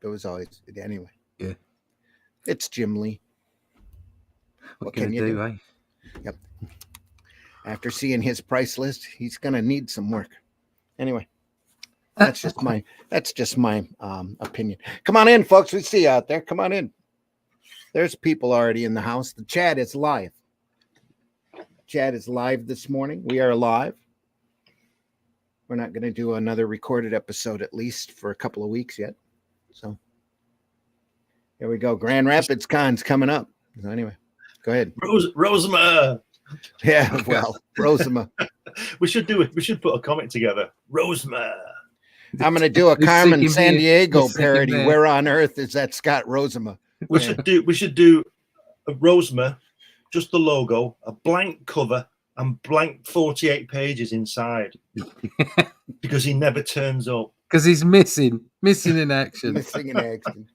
It was always anyway. Yeah. It's Jim Lee. What can you do, eh? Yep. After seeing his price list, he's gonna need some work. Anyway, that's just my opinion. Come on in, folks. We see you out there. Come on in. There's people already in the house. The chat is live. Chat is live this morning. We are live. We're not going to do another recorded episode, at least for a couple of weeks yet. So there we go. Grand Rapids Con's coming up. So anyway, go ahead. Rosema. Yeah, well, Rosema. We should do it. We should put a comic together. Rosema. I'm going to do a Carmen Sandiego parody. Where on earth is that Scott Rosema? We should do a Rosema, just the logo, a blank cover, and blank 48 pages inside. Because he never turns up. Because he's missing in action. Missing in action.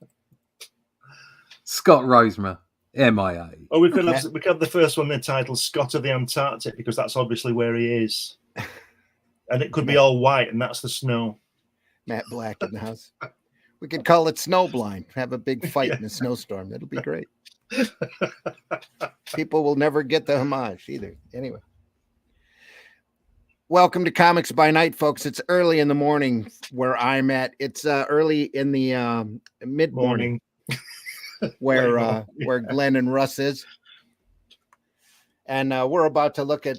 Scott Rosema, MIA. Oh, we could have the first one entitled Scott of the Antarctic, because that's obviously where he is. And it could be all white, and that's the snow. Matt Black in the house. We could call it Snowblind. Have a big fight in a snowstorm. That'll be great. People will never get the homage either. Anyway. Welcome to Comics by Night, folks. It's early in the morning where I'm at. It's early in the mid-morning where Glenn and Russ is. And we're about to look at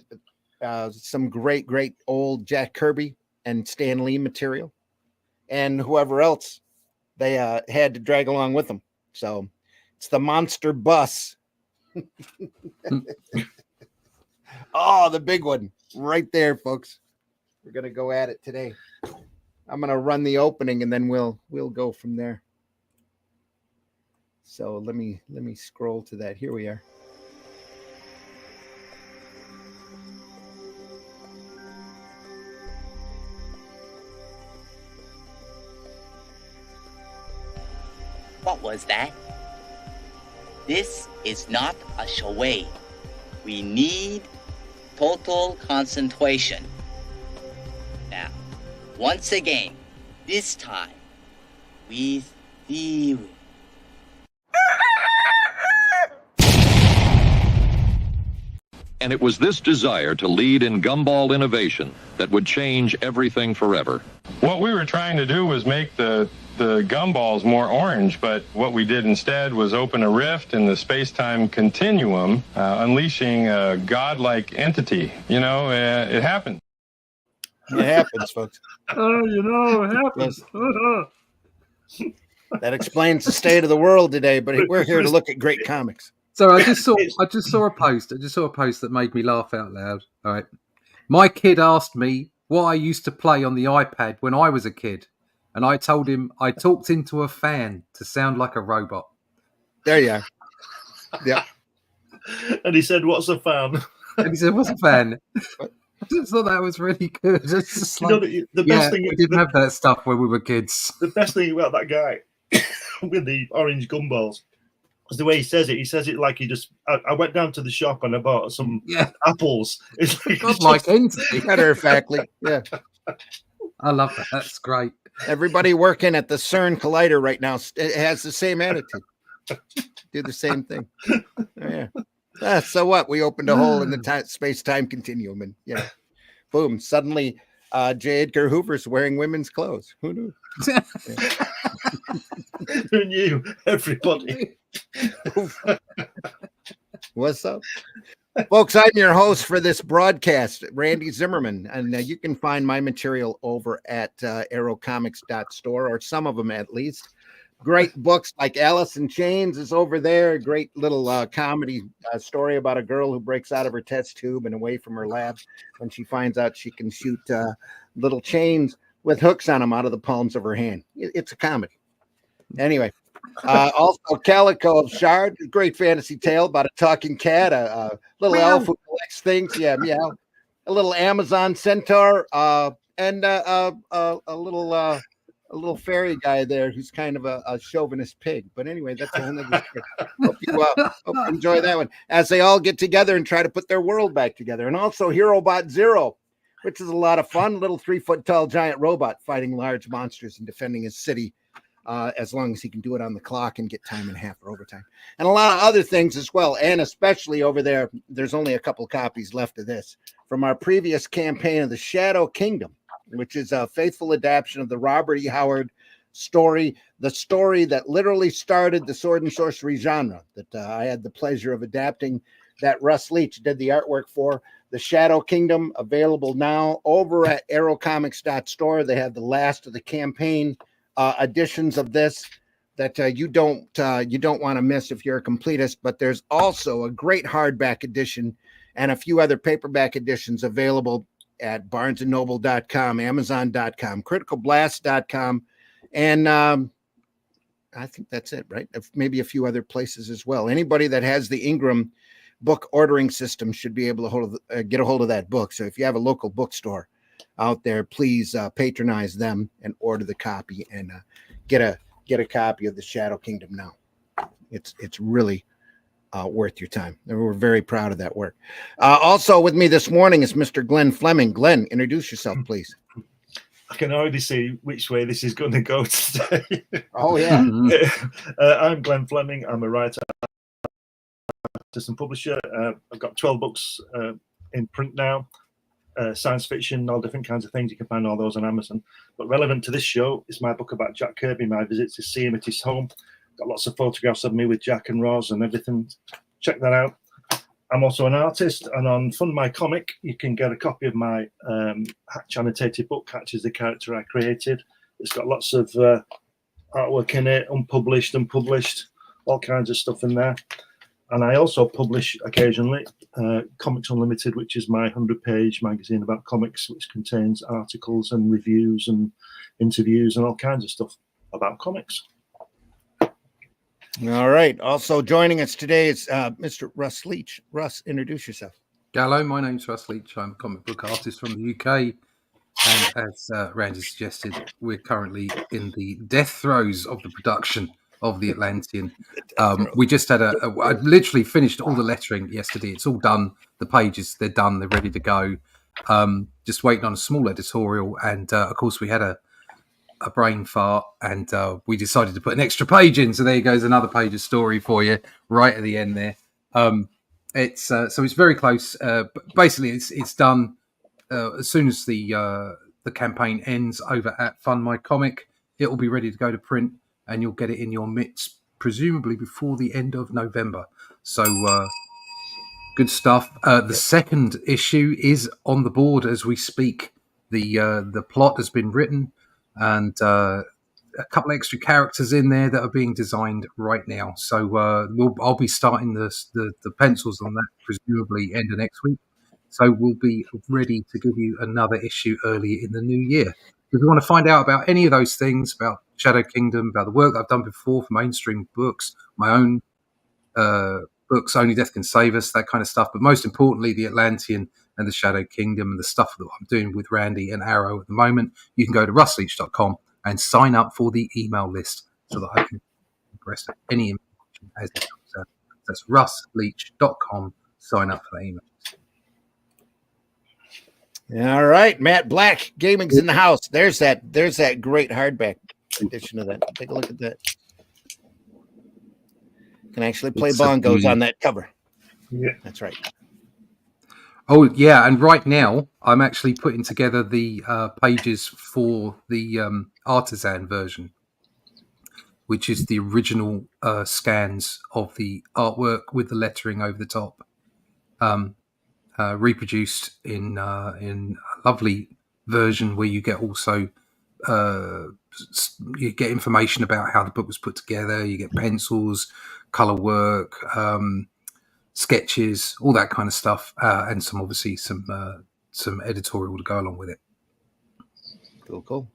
some great old Jack Kirby and Stan Lee material and whoever else they had to drag along with them. So it's the Monsterbus. Oh, the big one. Right there, folks. We're gonna go at it today. I'm gonna run the opening and then we'll go from there. So let me scroll to that. Here we are. What was that? This is not a charade. We need total concentration. Now, once again, this time, with theory. And it was this desire to lead in gumball innovation that would change everything forever. What we were trying to do was make the gumballs more orange, but what we did instead was open a rift in the space-time continuum, unleashing a godlike entity. You know, it happened. It happens, folks. It happens. That explains the state of the world today, but we're here to look at great comics. So I just saw a post. I just saw a post that made me laugh out loud. All right. My kid asked me what I used to play on the iPad when I was a kid. And I told him I talked into a fan to sound like a robot. There you are. Yeah. And he said, "What's a fan?" And he said, "What's a fan?" I just thought that was really good. It's just like, the best thing we didn't have that stuff when we were kids. The best thing about that guy with the orange gumballs was the way he says it. He says it like he just. I went down to the shop and I bought some apples. It's like entity. Matter of factly, yeah. I love that. That's great. Everybody working at the CERN Collider right now has the same attitude. Do the same thing. Yeah. So what? We opened a hole in the space-time continuum, and boom! Suddenly, J. Edgar Hoover's wearing women's clothes. Who knew? Who knew? Everybody. What's up? Folks, I'm your host for this broadcast, Randy Zimmerman, and you can find my material over at arrowcomics.store, or some of them at least. Great books like Alice in Chains is over there, a great little comedy story about a girl who breaks out of her test tube and away from her lab when she finds out she can shoot little chains with hooks on them out of the palms of her hand. It's a comedy. Anyway. Also, Calico of Shard, great fantasy tale about a talking cat, a little elf who collects things. Yeah, meow. A little Amazon centaur, and a little fairy guy there who's kind of a chauvinist pig. But anyway, that's a whole nother story. Hope you enjoy that one as they all get together and try to put their world back together. And also HeroBot Zero, which is a lot of fun. Little 3-foot tall giant robot fighting large monsters and defending his city as long as he can do it on the clock and get time and a half for overtime. And a lot of other things as well. And especially over there, there's only a couple copies left of this from our previous campaign of the Shadow Kingdom, which is a faithful adaptation of the Robert E. Howard story, the story that literally started the sword and sorcery genre that I had the pleasure of adapting, that Russ Leach did the artwork for. The Shadow Kingdom, available now over at aerocomics.store. They have the last of the campaign editions of this that you don't want to miss if you're a completist. But there's also a great hardback edition and a few other paperback editions available at barnesandnoble.com, amazon.com, criticalblast.com, and I think that's it, right? Maybe a few other places as well. Anybody that has the Ingram book ordering system should be able to get a hold of that book. So if you have a local bookstore out there, please patronize them and order the copy and get a copy of the Shadow Kingdom now. It's really worth your time. And we're very proud of that work. Also with me this morning is Mr. Glenn Fleming. Glenn, introduce yourself, please. I can already see which way this is going to go today. Oh, yeah. I'm Glenn Fleming. I'm a writer, artist and publisher. I've got 12 books in print now. Science fiction, all different kinds of things. You can find all those on Amazon. But relevant to this show is my book about Jack Kirby, my visits to see him at his home. Got lots of photographs of me with Jack and Roz and everything. Check that out. I'm also an artist, and on Fund My Comic, you can get a copy of my Hatch annotated book. Hatch is the character I created. It's got lots of artwork in it, unpublished and published, all kinds of stuff in there. And I also publish occasionally Comics Unlimited, which is my 100-page magazine about comics, which contains articles and reviews and interviews and all kinds of stuff about comics. All right. Also joining us today is Mr. Russ Leach. Russ, introduce yourself. Hello, my name's Russ Leach. I'm a comic book artist from the UK. And as Randy suggested, we're currently in the death throes of the production of the Atlantean. We just had I literally finished all the lettering yesterday. It's all done. The pages, they're done. They're ready to go. Just waiting on a small editorial. And of course, we had a brain fart, and we decided to put an extra page in. So there goes another page of story for you right at the end there. It's very close. Basically, it's done as soon as the campaign ends over at Fund My Comic. It will be ready to go to print, and you'll get it in your mitts presumably before the end of November. So good stuff. The second issue is on the board as we speak. The plot has been written, and a couple of extra characters in there that are being designed right now. So I'll be starting the pencils on that presumably end of next week. So we'll be ready to give you another issue early in the new year. If you want to find out about any of those things, about Shadow Kingdom, about the work that I've done before for mainstream books, my own books, Only Death Can Save Us, that kind of stuff, but most importantly, the Atlantean and the Shadow Kingdom and the stuff that I'm doing with Randy and Arrow at the moment, you can go to russleach.com and sign up for the email list so that I can press any information as it comes out. That's russleach.com. Sign up for the email list. All right, Matt Black, Gaming's in the house. There's that great hardback edition of that. Take a look at that. Can actually play bongos on that cover. Yeah, that's right. Oh yeah, and right now I'm actually putting together the pages for the artisan version, which is the original scans of the artwork with the lettering over the top. Reproduced in a lovely version where you get also you get information about how the book was put together. You get pencils, color work, sketches, all that kind of stuff, and some editorial to go along with it. Cool.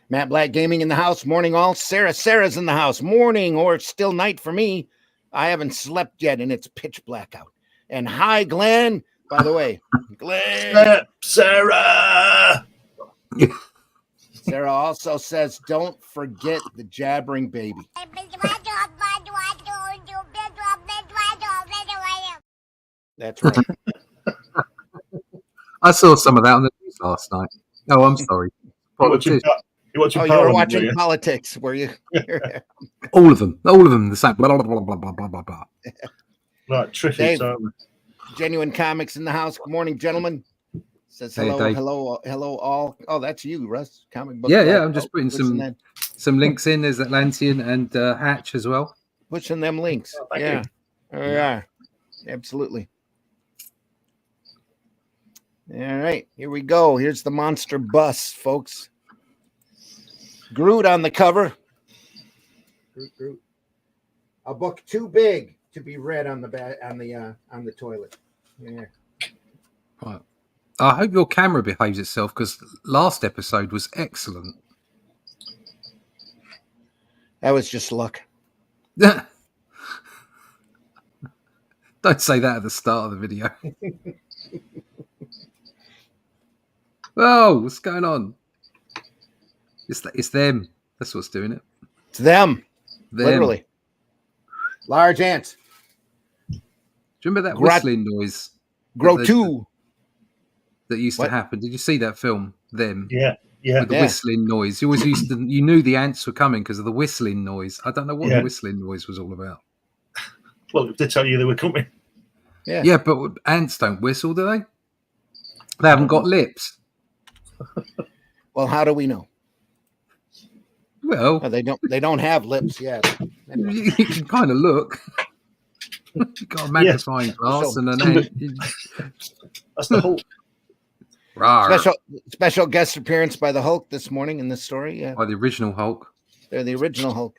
Matt Black, Gaming in the house. Morning all. Sarah's in the house. Morning, or it's still night for me. I haven't slept yet, and it's pitch black out. And hi, Glenn. By the way, Glenn. Sarah. Sarah also says, don't forget the jabbering baby. That's right. I saw some of that on the news last night. Oh, I'm sorry. What you got? You're watching Oh, you were Parliament, watching were you? politics, were you? All of them the same. Blah, blah, blah, blah, blah, blah, blah, blah. Right, Triffids, Dave. aren't we? Genuine Comics in the house. Good morning, gentlemen. Says Hey, hello, Dave. hello, all. Oh, that's you, Russ. Comic book. Yeah, Club. I'm just putting pushing that, some links in. There's Atlantean and Hatch as well. pushing them links. Oh, thank yeah, you. there we are. Absolutely. All right, here we go. Here's the monster bus, folks. Groot on the cover. Groot. A book too big to be read on the toilet. Yeah. Right. I hope your camera behaves itself because last episode was excellent. That was just luck. Don't say that at the start of the video. Oh, what's going on? It's them. That's what's doing it. It's them. Them. Literally. Large ants. Do you remember that Grat- whistling noise Grow two. that used What? to happen? Did you see that film? Them. Yeah. With the whistling noise. You always used to. You knew the ants were coming because of the whistling noise. I don't know what the whistling noise was all about. Well, if they tell you they were coming. Yeah, but ants don't whistle, do they? They haven't got lips. Well, how do we know? Well, Oh, they don't have lips yet. Anyway. you can kind of look. You've got a magnifying glass and an ant. That's the whole. Rawr. Special guest appearance by the Hulk this morning in this story. Yeah, By the original Hulk. they're the original Hulk.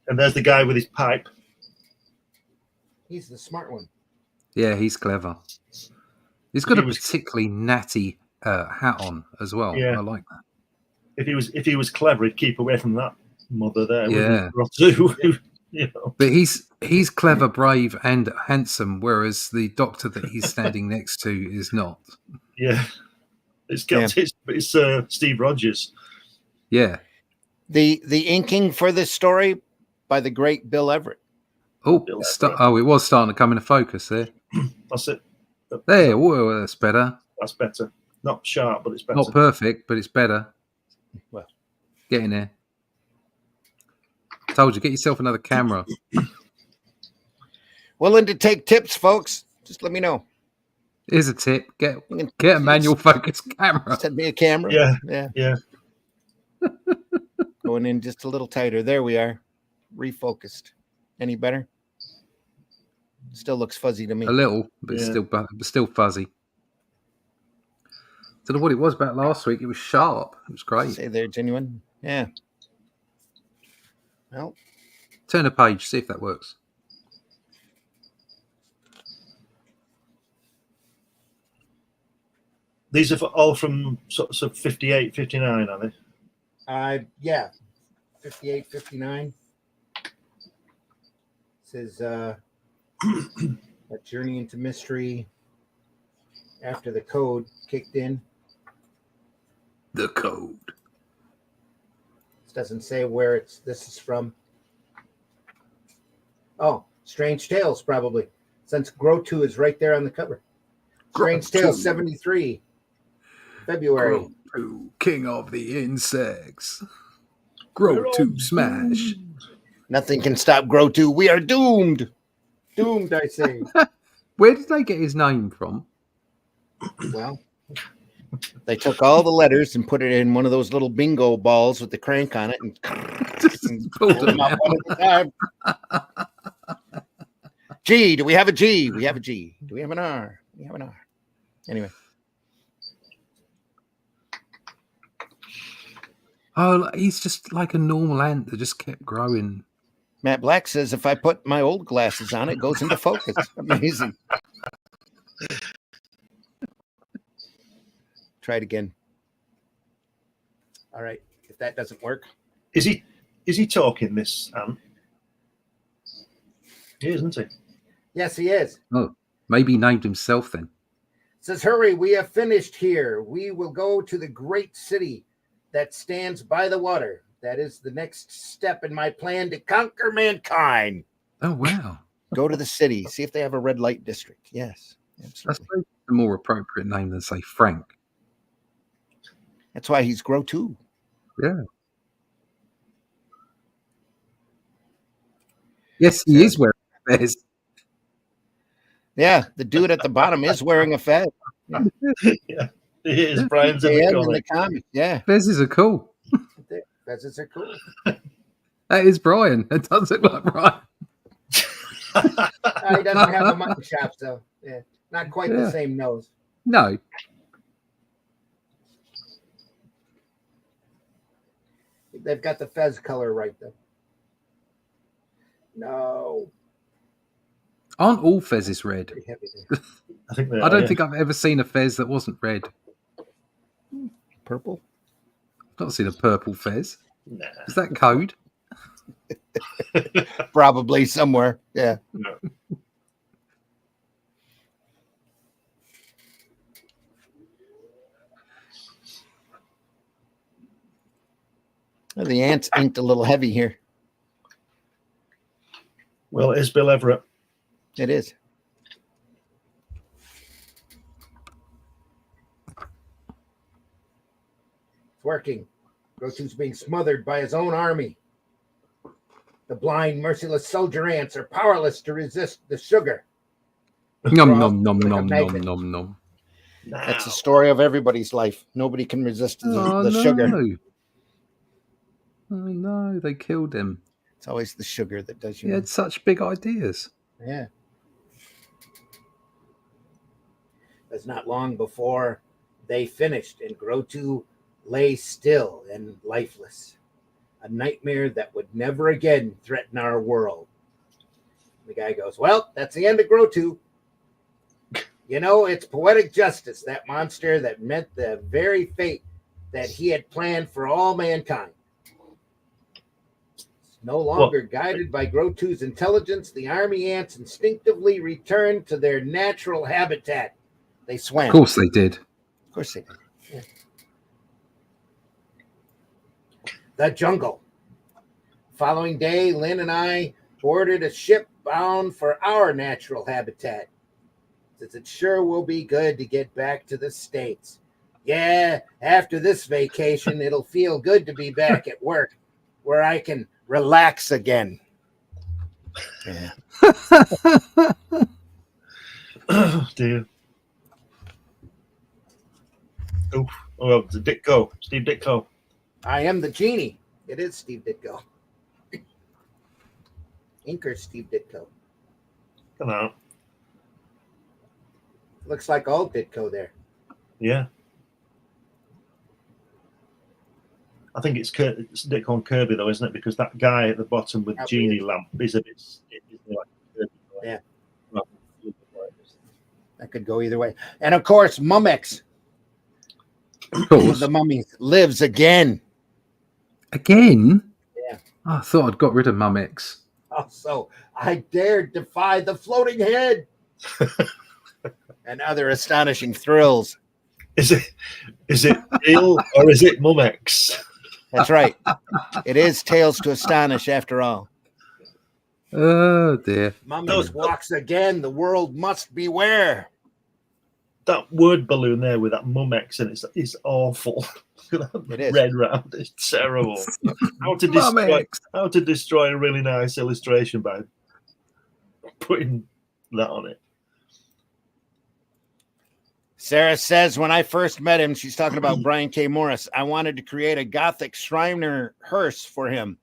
And there's the guy with his pipe. He's the smart one. Yeah, he's clever. He's got He a was- particularly natty hat on as well. Yeah. I like that. If he was clever, he'd keep away from that mother there. Yeah. You know. But he's clever, brave, and handsome, whereas the doctor that he's standing next to is not. Yeah. It's Steve Rogers. Yeah. The inking for this story by the great Bill Everett. Oh, Bill it was starting to come into focus there. That's it. There, whoa, that's better. That's better. Not sharp, but it's better. Not perfect, but it's better. Well, Get in there. Told you, get yourself another camera. willing to take tips, folks. Just let me know. Here's a tip: get a manual focus camera. Send me a camera. Yeah. Going in just a little tighter. There we are. Refocused. Any better? Still looks fuzzy to me. A little, but it's still fuzzy. Don't know what it was about last week. It was sharp. It was great. Say they're genuine. Yeah. Well, Turn a page, see if that works. These are all from sort of 58, 59, are they? yeah. 58, 59. Says a journey into mystery after the code kicked in. The code. This doesn't say where this is from. Oh, Strange Tales, probably. Since Grow 2 is right there on the cover. Strange Grow Tales 2. 73. February. Grow, king of the insects. Grow to smash. Nothing can stop Grow 2. We are doomed. Doomed, I say. Where did they get his name from? Well, they took all the letters and put it in one of those little bingo balls with the crank on it and Pulled pulled them out one at a time. G, do we have a G? We have a G. Do we have an R? We have an R. Anyway. Oh, he's just like a normal ant that just kept growing. Matt Black says if I put my old glasses on, it goes into focus. Amazing. Try it again. All right. If that doesn't work. Is he talking, this ant? He is, isn't he? Yes, he is. Oh, maybe he named himself then. Says, hurry, we have finished here. We will go to the great city that stands by the water. That is the next step in my plan to conquer mankind. Oh, wow. Go to the city. See if they have a red light district. Yes, That's absolutely. a more appropriate name than, say, Frank. That's why he's Grow 2. Yeah. Yes, he is wearing a fez. Yeah, the dude at the bottom is wearing a fez. Yeah, it is. Brian's in They the am in comic. the comic. Yeah, Fezes are cool. fezes are cool. That is Brian. That does look like Brian. He doesn't have the mutton chops though. Yeah, not quite the Yeah. same nose. No. They've got the fez color right though. No, Aren't all Fezes red? pretty heavy there. I think they I are, don't yeah. think I've ever seen a Fez that wasn't red. Purple. I've not seen a purple Fez. Nah. Is that code? Probably somewhere. Yeah. No. Well, the ants inked a little heavy here. Well, it is Bill Everett. It is. It's working. Grotu's being smothered by his own army. The blind, merciless soldier ants are powerless to resist the sugar. Nom nom nom Like a nom nom magnet. nom nom. That's the story of everybody's life. Nobody can resist the sugar. Oh no, they killed him. It's always the sugar that does He you. had such big ideas. Yeah. It's not long before they finished, and Grotu lay still and lifeless. A nightmare that would never again threaten our world. The guy goes, well, that's the end of Grotu. You know, it's poetic justice, that monster that met the very fate that he had planned for all mankind. No longer guided by Grotu's intelligence, the army ants instinctively returned to their natural habitat. They swam. Of course they did. Of course they did. Yeah. The jungle. Following day, Lynn and I boarded a ship bound for our natural habitat, since it sure will be good to get back to the States. Yeah, after this vacation, it'll feel good to be back at work, where I can relax again. Yeah. Oh, dear. Oh, well, it's Ditko. Steve Ditko. I am the genie. It is Steve Ditko. Inker Steve Ditko. Come on. Looks like all Ditko there. Yeah. I think it's Ditko and Kirby, though, isn't it? Because that guy at the bottom with the genie lamp is a bit like Kirby. Yeah. That could go either way. And of course, Mummex, Of course. the mummy, lives again. Again? Yeah. Oh, I thought I'd got rid of Mummex. Also, I dared defy the floating head. And other astonishing thrills. Is it Bill or is it Mummex? That's right. It is Tales to Astonish after all. Oh dear. Mummex walks again. The world must beware. That word balloon there with that Mummex and it's awful. It is. Red round. It's terrible. How to destroy a really nice illustration by putting that on it. Sarah says, when I first met him, she's talking about Brian K. Morris, I wanted to create a Gothic Shriner hearse for him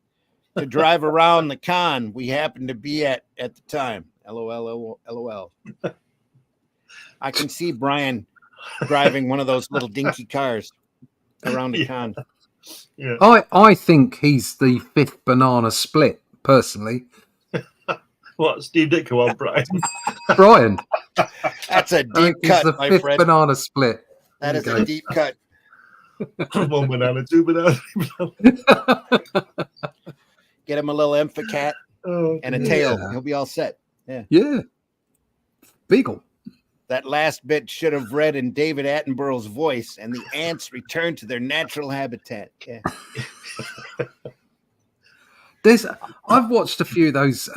to drive around the con we happened to be at the time. LOL, LOL. I can see Brian driving one of those little dinky cars around the con. Yeah. I think he's the fifth banana split, personally. What, Steve Ditko or Brian? Brian. That's a I deep think he's cut, the my fifth friend. banana split. That is There a you deep cut. 1 banana, 2 banana. Get him a little emphacat and a tail. Yeah. He'll be all set. Yeah. Yeah. Beagle. That last bit should have read in David Attenborough's voice, and the ants return to their natural habitat. Yeah. I've watched a few of those.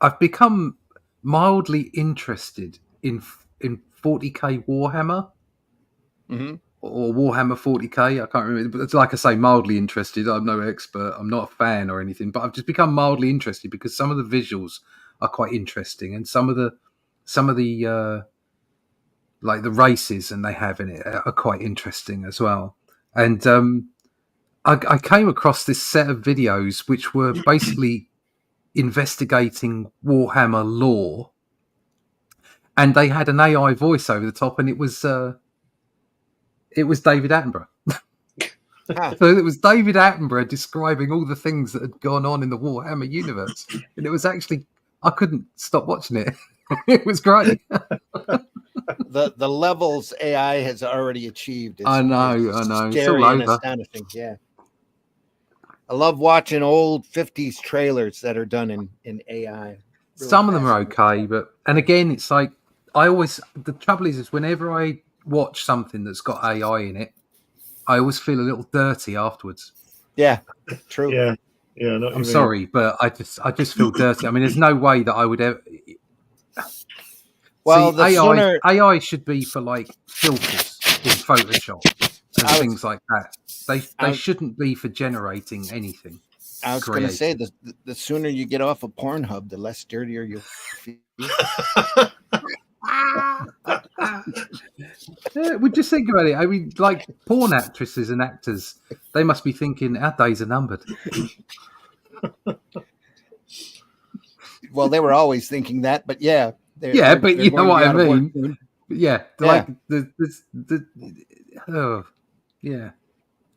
I've become mildly interested in 40k Warhammer. Mm-hmm. or Warhammer 40k. I can't remember, but it's like I say, mildly interested. I'm no expert. I'm not a fan or anything, but I've just become mildly interested because some of the visuals are quite interesting, and some of the like the races and they have in it are quite interesting as well. And I came across this set of videos which were basically investigating Warhammer lore, and they had an AI voice over the top, and it was David Attenborough. So it was David Attenborough describing all the things that had gone on in the Warhammer universe, and it was actually, I couldn't stop watching it. It was great. The levels AI has already achieved. I know. It's Scary all and over. astonishing. Yeah. I love watching old 50s trailers that are done in AI. Really Some of them are fascinating. okay, and again, it's like the trouble is whenever I watch something that's got AI in it, I always feel a little dirty afterwards. Yeah, true. Yeah, yeah. I know what you I'm mean. sorry, but I just feel dirty. I mean, there's no way that I would ever. Well, See, the AI should be for like filters in Photoshop and things like that. They shouldn't be for generating anything. I was going to say, creative. the sooner you get off of Pornhub, the less dirtier you'll feel. Yeah, well, just think about it. I mean, like porn actresses and actors, they must be thinking our days are numbered. Well, they were always thinking that, but yeah. But you know what I mean. Yeah, like oh, yeah.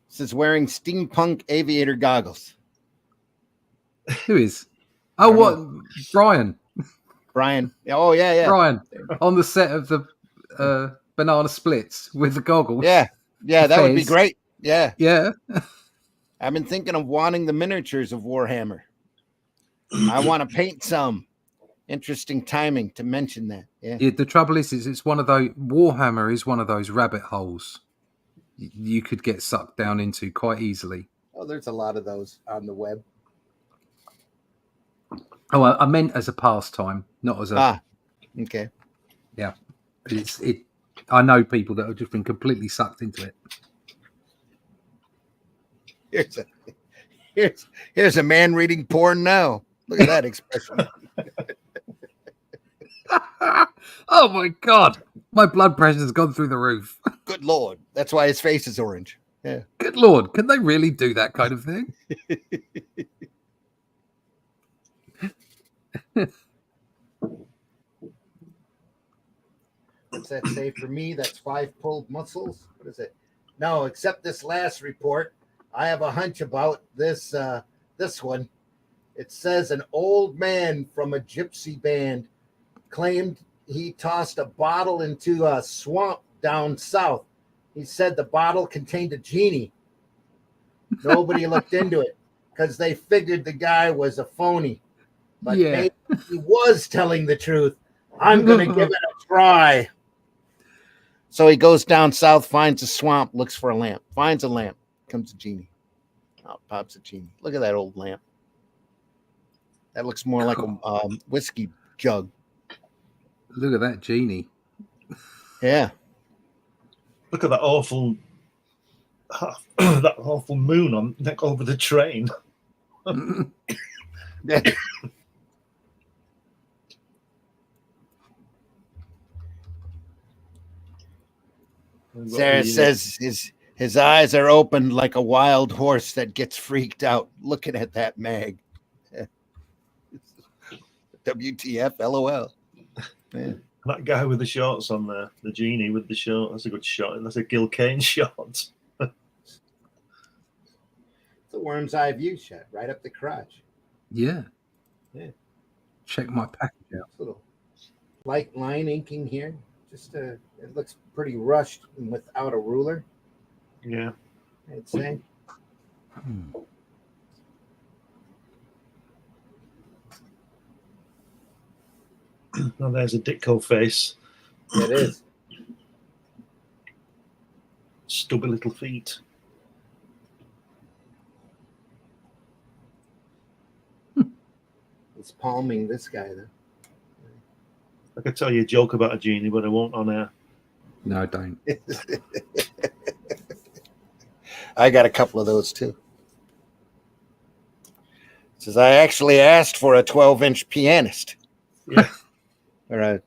This is wearing steampunk aviator goggles. Who is? Oh, what? Brian. Oh, yeah. Brian on the set of the Banana Splits with the goggles. Yeah, that would be great. Yeah. I've been thinking of wanting the miniatures of Warhammer. I want to paint some. Interesting timing to mention that. Yeah. The trouble is it's one of those. Warhammer is one of those rabbit holes you could get sucked down into quite easily. Oh, there's a lot of those on the web. Oh, I meant as a pastime, not as a. Okay. Yeah, I know people that have just been completely sucked into it. Here's a man reading porn now. Look at that expression. Oh my God, my blood pressure's gone through the roof. Good Lord, that's why his face is orange. Yeah. Good Lord, can they really do that kind of thing? What's that say for me? That's 5 pulled muscles. What is it? No, except this last report. I have a hunch about this one. It says an old man from a gypsy band claimed he tossed a bottle into a swamp down south. He said the bottle contained a genie. Nobody looked into it because they figured the guy was a phony. But maybe he was telling the truth. I'm going to give it a try. So he goes down south, finds a swamp, looks for a lamp, finds a lamp, comes a genie. Out pops a genie. Look at that old lamp. That looks more like a whiskey jug. Look at that genie. Yeah. Look at that awful moon on over the train. Sarah says his eyes are open like a wild horse that gets freaked out looking at that mag. WTF, LOL. Yeah. That guy with the shorts on there, the genie with the short, that's a good shot. That's a Gil Kane shot. It's a worm's eye view shot, right up the crotch. Yeah. Check my package out. Little light line inking here. Just it looks pretty rushed and without a ruler. Yeah. I'd say. Oh, there's a Ditko face. It is. Stubby little feet. It's palming this guy, though. I could tell you a joke about a genie, but I won't on air. No, don't. I got a couple of those too. It says I actually asked for a 12-inch pianist. Yeah. Or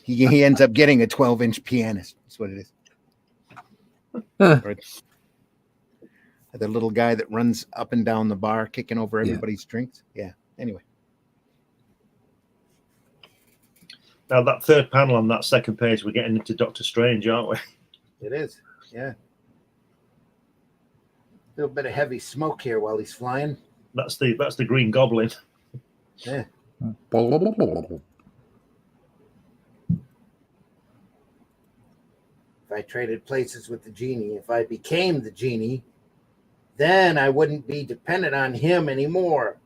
he ends up getting a 12-inch pianist. That's what it is. Huh. Or the little guy that runs up and down the bar, kicking over everybody's drinks. Yeah. Anyway. Now that third panel on that second page, we're getting into Doctor Strange, aren't we? It is. Yeah. A little bit of heavy smoke here while he's flying. That's the Green Goblin. Yeah. If I traded places with the genie, if I became the genie, then I wouldn't be dependent on him anymore.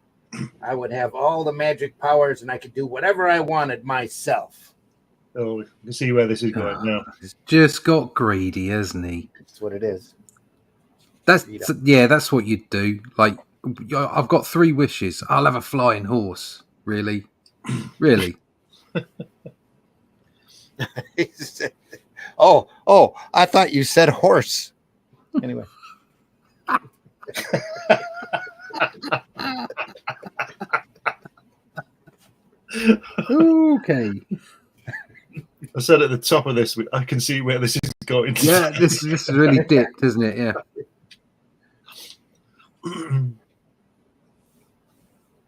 I would have all the magic powers and I could do whatever I wanted myself. Oh, you can see where this is going now. He's just got greedy, hasn't he? That's what it is. That's what you'd do. Like, I've got 3 wishes. I'll have a flying horse. Really? Really? Oh, I thought you said horse. Anyway. Okay. I said at the top of this, I can see where this is going. Yeah, this is really dipped, isn't it? Yeah.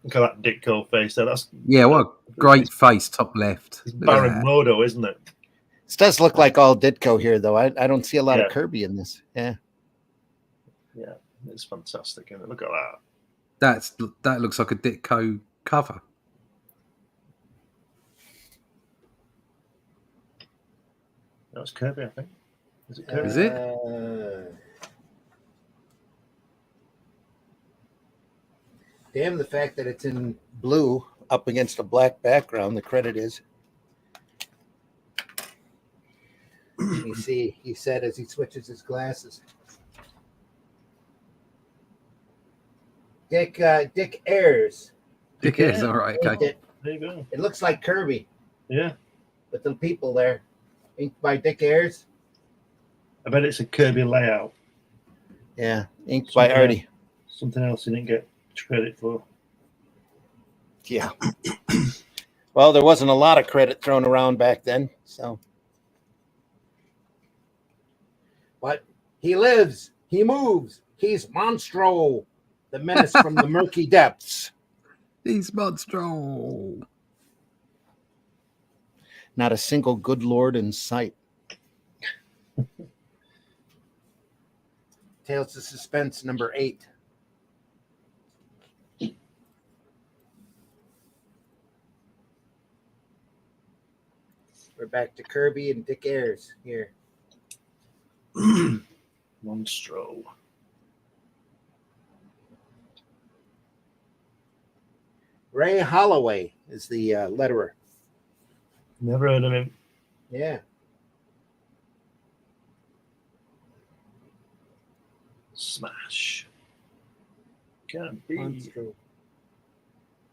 Look at that Ditko face there. That's What a great face, top left. Baron Mordo, isn't it? This does look like all Ditko here, though. I don't see a lot of Kirby in this. Yeah. Yeah, it's fantastic, isn't it? Look at that. That looks like a Ditko cover. That was Kirby, I think. Is it Kirby? Is it? Damn the fact that it's in blue up against a black background. The credit is. You see, he said as he switches his glasses. Dick Ayers. Dick Ayers, all right, okay. There you go. It looks like Kirby. Yeah. With the people there. Inked by Dick Ayers. I bet it's a Kirby layout. Yeah, inked by Artie. Something else he didn't get credit for. Yeah. Well, there wasn't a lot of credit thrown around back then, so. But he lives, he moves, he's Monstro, the menace from the murky depths. He's Monstro. Not a single good lord in sight. Tales of Suspense number 8. We're back to Kirby and Dick Ayers here. Monstro. Ray Holloway is the letterer. Never heard of him. Yeah. Smash. Can't be. Monstro.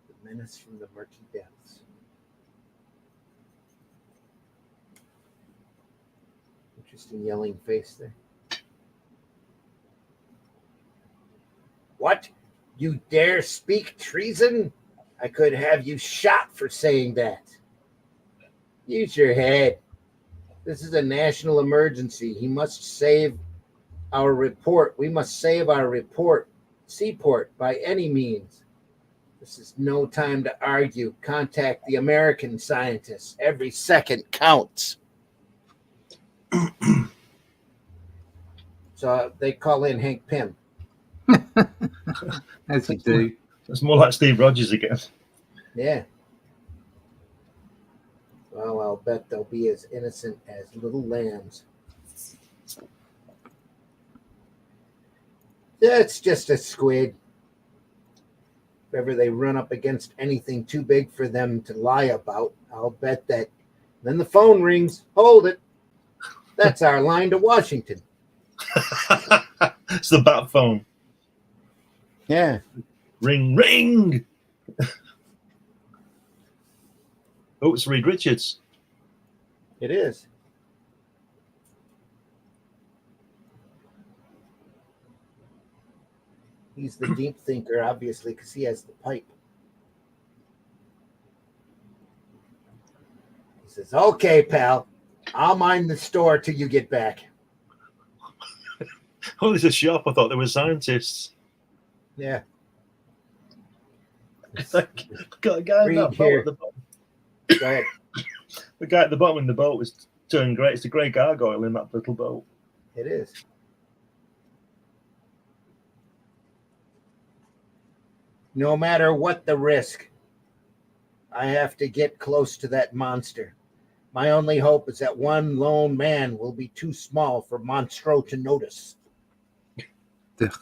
The menace from the murky depths. Interesting yelling face there. What? You dare speak treason? I could have you shot for saying that. Use your head. This is a national emergency. He must save our report. We must save our report. Seaport by any means. This is no time to argue. Contact the American scientists. Every second counts. So they call in Hank Pym. As you do. It's more like Steve Rogers again. Yeah. Well, I'll bet they'll be as innocent as little lambs. It's just a squid. If ever they run up against anything too big for them to lie about, I'll bet that. Then the phone rings. Hold it. That's our line to Washington. It's the bat phone. Yeah. Ring, ring. Oh, it's Reed Richards. It is. He's the deep thinker, obviously, because he has the pipe. He says, "Okay, pal, I'll mind the store till you get back." Oh, there's a shop. I thought they were scientists. Yeah. Got a guy in that boat at the bottom. Go ahead. The guy at the bottom in the boat was turning grey. It's a grey gargoyle in that little boat. It is. No matter what the risk, I have to get close to that monster. My only hope is that one lone man will be too small for Monstro to notice. And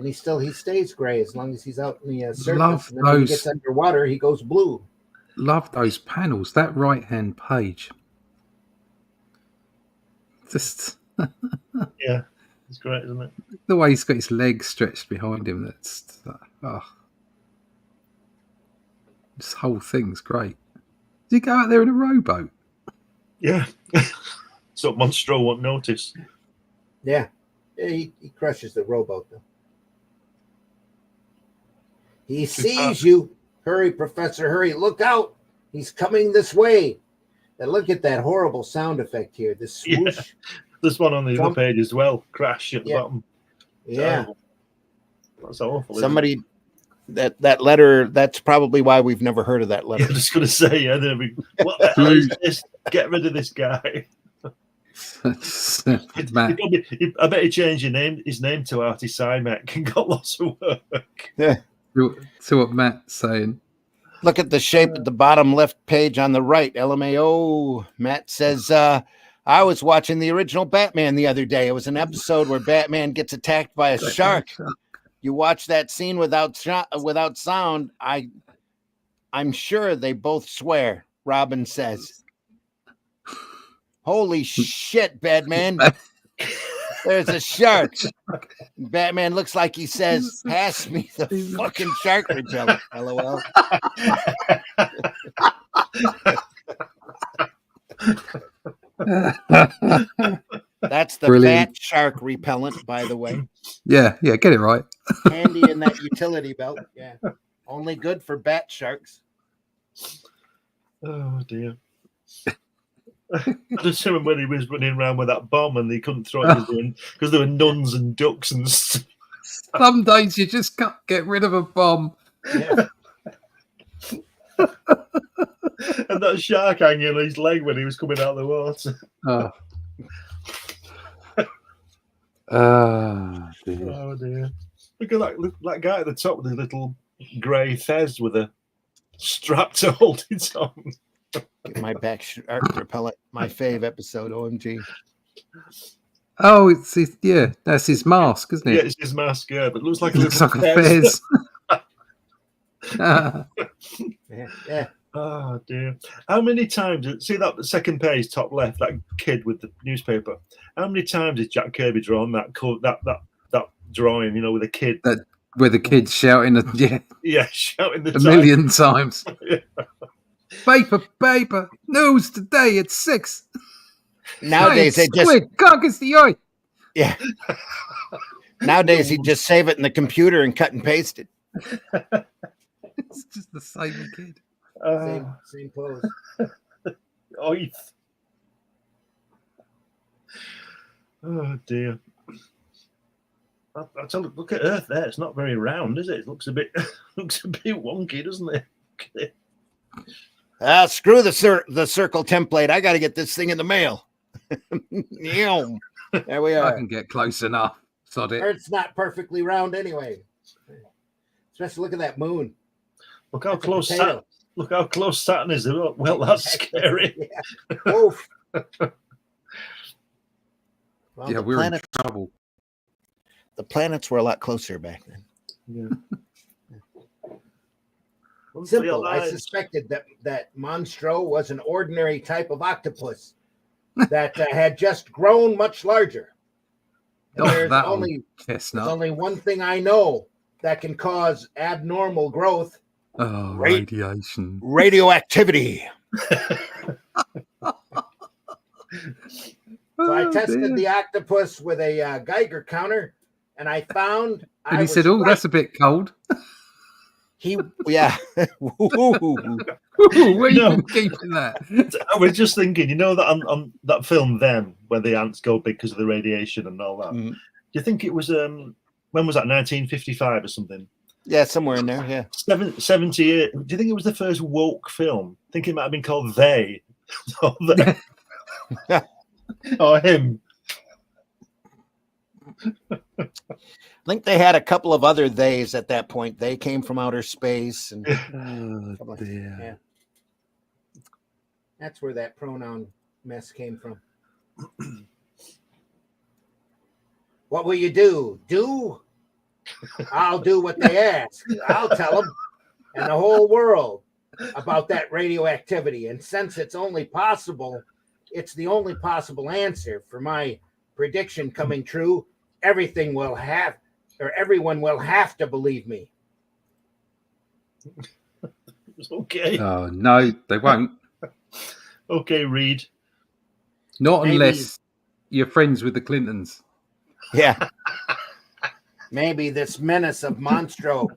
he stays gray as long as he's out in the surface. And then when he gets underwater, he goes blue. Love those panels. That right-hand page. Just yeah, it's great, isn't it? The way he's got his legs stretched behind him. That's this whole thing's great. Did he go out there in a rowboat? Yeah. So Monstro won't notice. Yeah. He crushes the rowboat, though. He sees you. Hurry, Professor, hurry. Look out. He's coming this way. And look at that horrible sound effect here. This swoosh. Yeah. There's one on the other page as well. Crash at the bottom. Yeah. Terrible. That's awful. Somebody, that letter, that's probably why we've never heard of that letter. Yeah, I'm just going to say, yeah, what the hell is this? Get rid of this guy. I bet he changed his name to Artie Simek and got lots of work. Yeah. So what Matt's saying. Look at the shape at the bottom left page on the right. LMAO. Matt says, I was watching the original Batman the other day. It was an episode where Batman gets attacked by a shark. You watch that scene without sound. I'm sure they both swear, Robin says. Holy shit, Batman. There's a shark. Batman looks like he says, pass me the fucking shark repellent. LOL. That's the Brilliant. bat shark repellent, by the way. Yeah, get it right. Handy in that utility belt. Yeah. Only good for bat sharks. Oh, dear. I just remember when he was running around with that bomb and they couldn't throw it because there were nuns and ducks and stuff. Some days you just can't get rid of a bomb. Yeah. And that shark hanging on his leg when he was coming out of the water. Dear. Oh, dear. Look at that guy at the top with the little grey fez with a strap to hold it on. My back shark repellent, my fave episode, OMG. Oh, that's his mask, isn't it? Yeah, it's his mask, yeah, but it looks like It looks like a fez. Yeah. Oh, dear. How many times, see that second page, top left, that kid with the newspaper, how many times has Jack Kirby drawn that drawing, with a kid? Where the kid's shouting, shouting a million times. Yeah. Paper, news today at 6. Nowadays they just conquers the eye. Yeah. Nowadays he'd just save it in the computer and cut and paste it. It's just the same kid. Same pose. Oh dear. I tell you, look at Earth there. It's not very round, is it? It looks a bit wonky, doesn't it? Screw the circle template. I got to get this thing in the mail. There we are. I can get close enough. Sod it. Earth's not perfectly round anyway. Especially look at that moon. Look how close Saturn is. Well, that's scary. Yeah. Oof. Well, yeah, we're in trouble. The planets were a lot closer back then. Yeah. Simple. I suspected that Monstro was an ordinary type of octopus that had just grown much larger. There's only one thing I know that can cause abnormal growth. Oh, radiation. Radioactivity. So I tested the octopus with a Geiger counter, and I found. And he said, "Oh, that's a bit cold." Yeah. Where you been keeping that? I was just thinking, that on that film, Them, where the ants go big because of the radiation and all that. Mm. Do you think it was when was that? 1955 or something? Yeah, somewhere in there. Yeah. 70 years. Do you think it was the first woke film? I think it might have been called They. Or Him. I think they had a couple of other theys at that point. They came from outer space, and Oh, dear. yeah, that's where that pronoun mess came from. What will you do? Do? I'll do what they ask. I'll tell them and the whole world about that radioactivity. And since it's the only possible answer for my prediction coming true, everyone will have to believe me. Okay. Oh no, they won't. Okay, Reed. Not Maybe. unless you're friends with the Clintons. Yeah. Maybe this menace of Monstro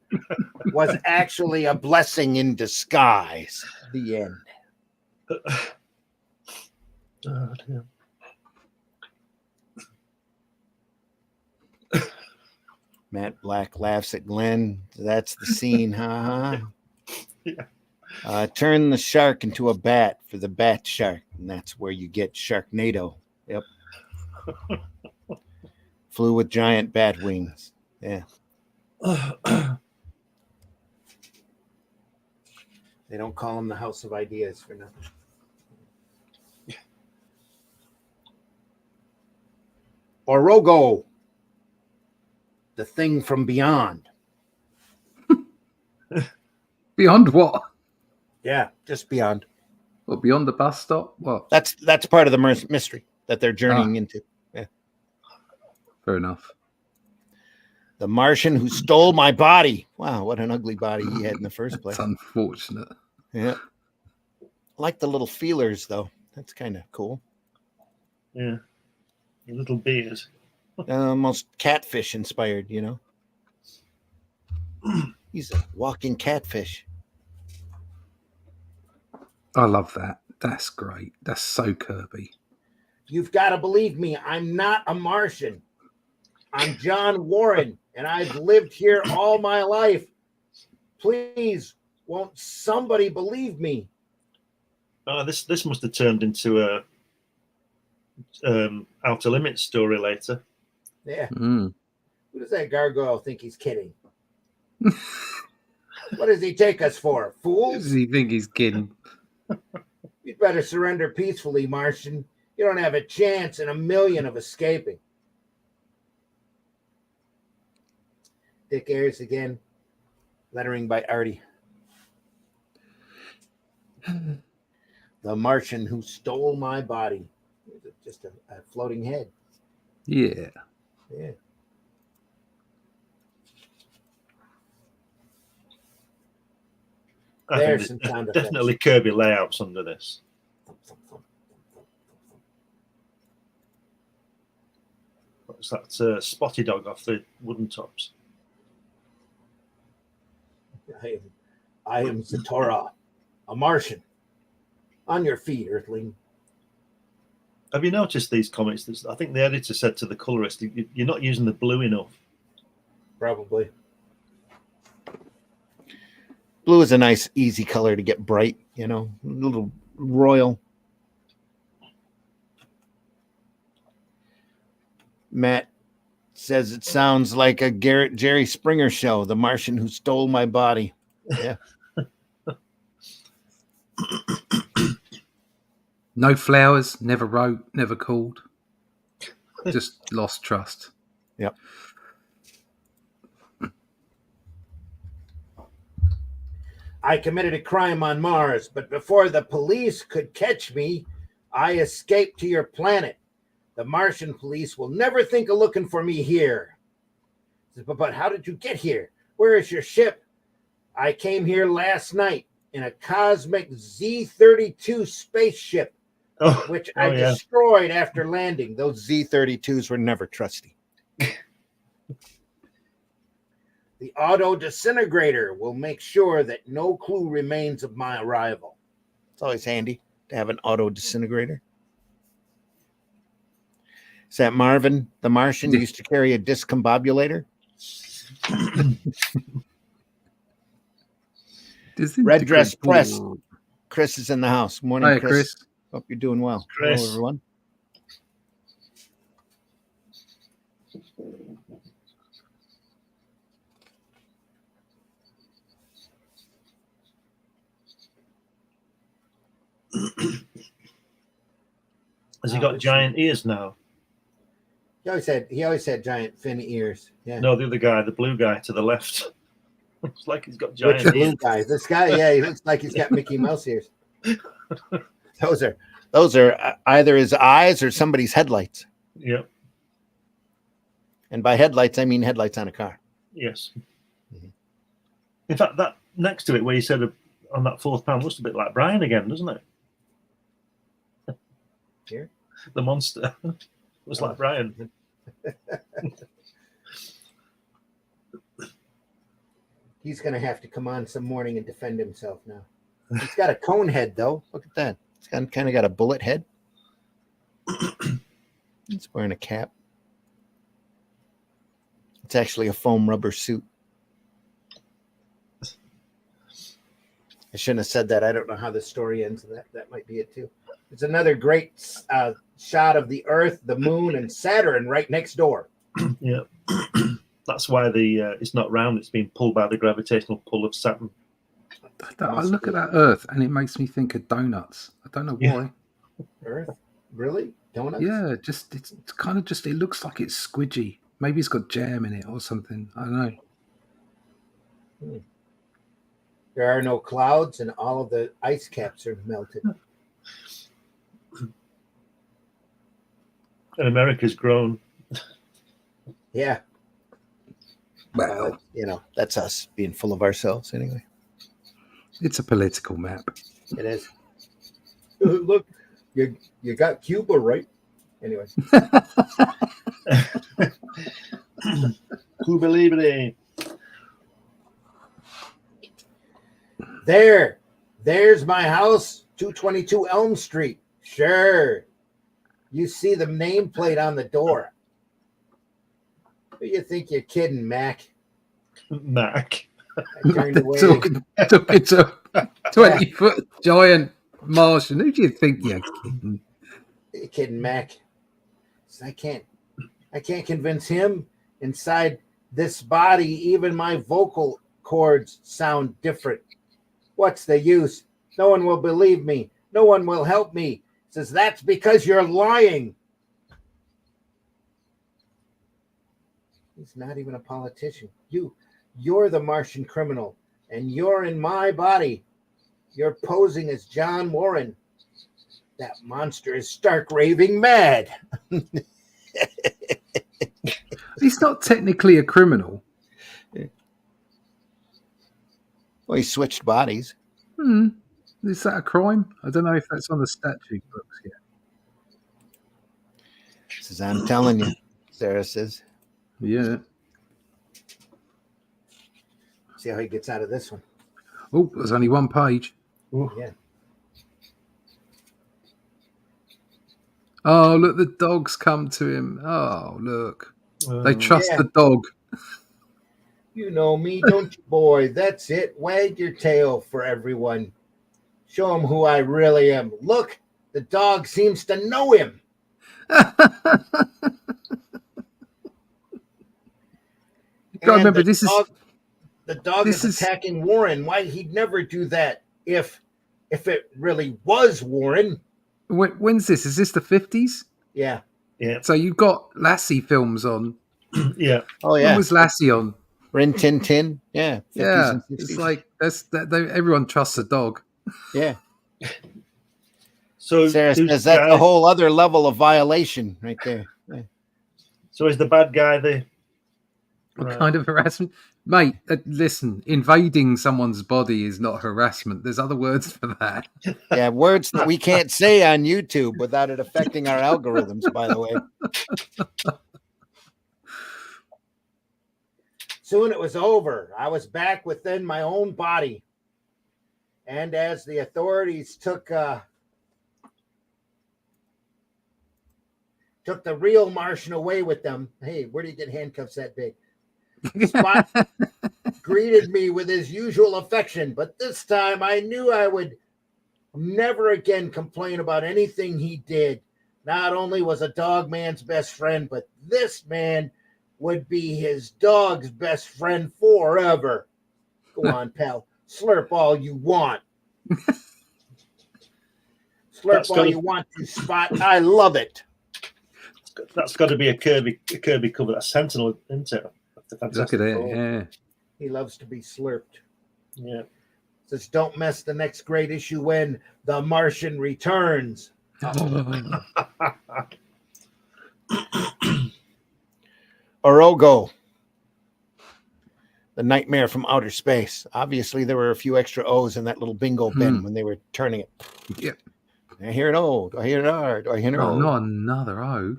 was actually a blessing in disguise. The end. Oh, dear. Matt Black laughs at Glenn. That's the scene, huh? Yeah. Turn the shark into a bat for the bat shark, and that's where you get Sharknado. Yep. Flew with giant bat wings. Yeah. They don't call them the House of Ideas for nothing. Orogo, the thing from beyond. Beyond what? Yeah, just beyond. Well, beyond the bus stop? What? That's part of the mystery that they're journeying into. Yeah. Fair enough. The Martian who stole my body. Wow, what an ugly body he had in the first place. It's unfortunate. Yeah. I like the little feelers, though. That's kind of cool. Yeah. A little beard. Almost catfish inspired, He's a walking catfish. I love that. That's great. That's so Kirby. You've got to believe me. I'm not a Martian. I'm John Warren, and I've lived here all my life. Please, won't somebody believe me? Oh, this must have turned into a Outer Limits story later. Yeah. Mm. Who does that gargoyle think he's kidding? What does he take us for? Fools? Does he think he's kidding? You'd better surrender peacefully, Martian. You don't have a chance in a million of escaping. Dick Ayers again. Lettering by Artie. The Martian who stole my body. Just a floating head. Yeah. Yeah. There's some sound effects. Definitely Kirby layouts under this. What's that? Spotty Dog off the Wooden Tops. I am Zatora, a Martian. On your feet, Earthling. Have you noticed these comics? I think the editor said to the colorist, "You're not using the blue enough." Probably. Blue is a nice, easy color to get bright, a little royal. Matt says it sounds like a Jerry Springer show, The Martian Who Stole My Body. Yeah. No flowers, never wrote, never called. Just lost trust. Yep. I committed a crime on Mars, but before the police could catch me, I escaped to your planet. The Martian police will never think of looking for me here. But how did you get here? Where is your ship? I came here last night in a cosmic Z-32 spaceship, which I destroyed after landing. Those Z-32s were never trusty. The auto disintegrator will make sure that no clue remains of my arrival. It's always handy to have an auto disintegrator. Is that Marvin the Martian used to carry a discombobulator? Red Dress Press. Chris is in the house. Morning, Hi, Chris. Hope you're doing well. Chris. Hello, everyone. Has he got giant ears now? He always had giant fin ears. Yeah. No, the other guy, the blue guy to the left. It's like he's got Which giant blue ears. guy? This guy, yeah, he looks like he's got Mickey Mouse ears. Those are either his eyes or somebody's headlights. Yep. And by headlights, I mean headlights on a car. Yes. In fact, that next to it, where you said on that fourth panel, looks a bit like Brian again, doesn't it? Here? The monster looks like Brian. He's going to have to come on some morning and defend himself now. He's got a cone head, though. Look at that. He's kind of got a bullet head. He's wearing a cap. It's actually a foam rubber suit. I shouldn't have said that. I don't know how the story ends. That might be it, too. There's another great shot of the Earth, the Moon, and Saturn right next door. Yeah. That's why it's not round. It's being pulled by the gravitational pull of Saturn. I look at that Earth and it makes me think of donuts. I don't know why. Earth? Really? Donuts? Yeah, it's kind of just, it looks like it's squidgy. Maybe it's got jam in it or something. I don't know. There are no clouds and all of the ice caps are melted. And America's grown. Yeah. Well, that's us being full of ourselves anyway. It's a political map. It is. Look, you got Cuba right. Anyway. Cuba Libre. There's my house, 222 Elm Street. Sure. You see the nameplate on the door. Who you think you're kidding, Mac? Mac. I turned away. Took it to 20-foot giant Martian. Who do you think you're kidding? You're kidding, Mac. I can't convince him. Inside this body, even my vocal cords sound different. What's the use? No one will believe me. No one will help me. Says that's because you're lying. He's not even a politician. You're the Martian criminal, and you're in my body. You're posing as John Warren. That monster is stark raving mad. He's not technically a criminal. Well, he switched bodies. Is that a crime? I don't know if that's on the statute books yet. Says, I'm telling you, Sarah says. Yeah. See how he gets out of this one. Oh, there's only one page. Ooh. Yeah. Oh, look, the dogs come to him. Oh, look. They trust the dog. You know me, don't you, boy? That's it. Wag your tail for everyone. Show him who I really am. Look, the dog seems to know him. You gotta remember, the dog is attacking Warren. Why he'd never do that if it really was Warren. When's this? Is this the 50s? Yeah. Yeah. So you got Lassie films on. Yeah. Oh yeah. When was Lassie on? Rin Tin Tin. Yeah. Yeah. It's like everyone trusts a dog. Yeah. So Sarah says that's a whole other level of violation right there. Yeah. So is the bad guy What kind of harassment? Mate, listen, invading someone's body is not harassment. There's other words for that. Yeah, words that we can't say on YouTube without it affecting our algorithms, by the way. Soon it was over. I was back within my own body. And as the authorities took the real Martian away with them, hey, where do you get handcuffs that big? Spot greeted me with his usual affection, but this time I knew I would never again complain about anything he did. Not only was a dog man's best friend, but this man would be his dog's best friend forever. Go on, pal. Slurp all you want. Slurp all you want to, Spot. I love it. That's got to be a Kirby cover. That's Sentinel, isn't it? Look at it, yeah. He loves to be slurped. Yeah. Says, don't mess the next great issue when the Martian returns. Orogo, the nightmare from outer space. Obviously, there were a few extra O's in that little bingo bin when they were turning it. Yep. Do I hear an O? Do I hear an R? Do I hear an O? Not another O.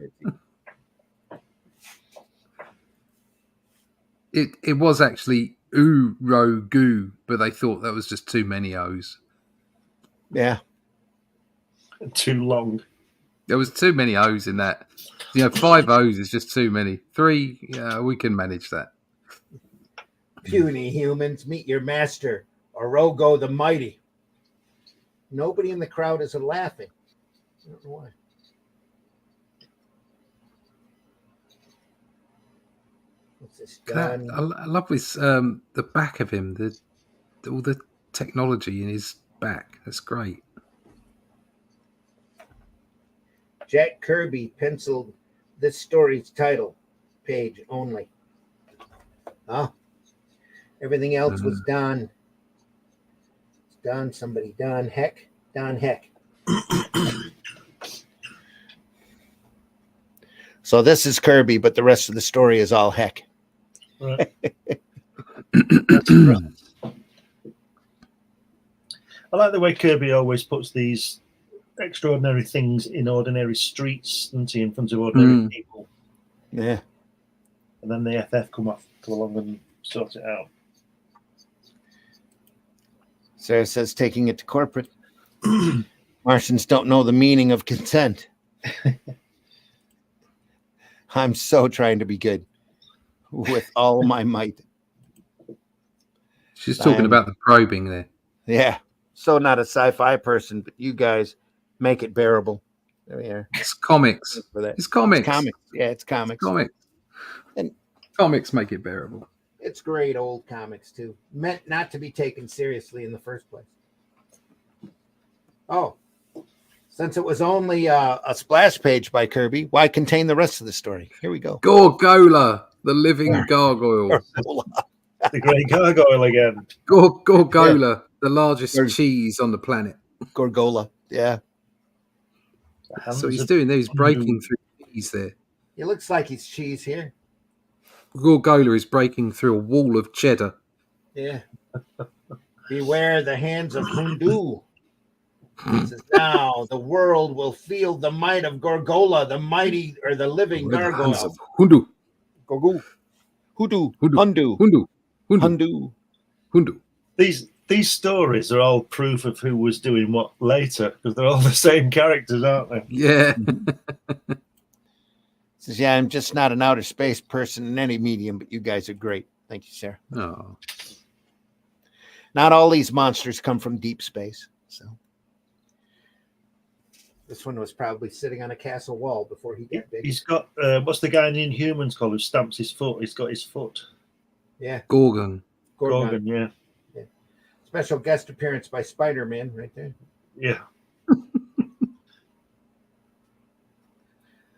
It was actually Urogu, but they thought that was just too many O's. Yeah. Too long. There was too many O's in that. 5 O's is just too many. 3, we can manage that. Puny humans, meet your master, Orogo the Mighty. Nobody in the crowd is laughing. I don't know why. What's this gun? I love this. The back of him, all the technology in his back. That's great. Jack Kirby penciled this story's title page only. Oh, everything else was done. Don Heck. So this is Kirby, but the rest of the story is all Heck. Right. I like the way Kirby always puts these extraordinary things in ordinary streets, doesn't he, in front of ordinary people. Yeah. And then the FF come along and sort it out. Sarah says, taking it to corporate. Martians don't know the meaning of consent. I'm so trying to be good with all my might. She's talking about the probing there. Yeah. So not a sci-fi person, but you guys make it bearable. There we are. It's comics. It's comics. It's comics. Yeah, it's comics. It's comics. And comics make it bearable. It's great old comics, too. Meant not to be taken seriously in the first place. Oh. Since it was only a splash page by Kirby, why contain the rest of the story? Here we go. Gorgola, the living gargoyle. The great gargoyle again. Gorgola, the largest cheese on the planet. Gorgola, yeah. So he's doing there. He's breaking through cheese there. It looks like he's cheese here. Gorgola is breaking through a wall of cheddar. Yeah. Beware the hands of Hundu. Says, now the world will feel the might of Gorgola, the mighty or the living gargoyle. Hundu. Gorgu. Hudu. Hundu. These stories are all proof of who was doing what later, because they're all the same characters, aren't they? Yeah. Says, yeah, I'm just not an outer space person in any medium, but you guys are great. Thank you, Sarah. Oh. Not all these monsters come from deep space, so. This one was probably sitting on a castle wall before he got big. He's got, what's the guy in Inhumans called who stamps his foot? He's got his foot. Yeah. Gorgon, yeah. Special guest appearance by Spider-Man right there. Yeah.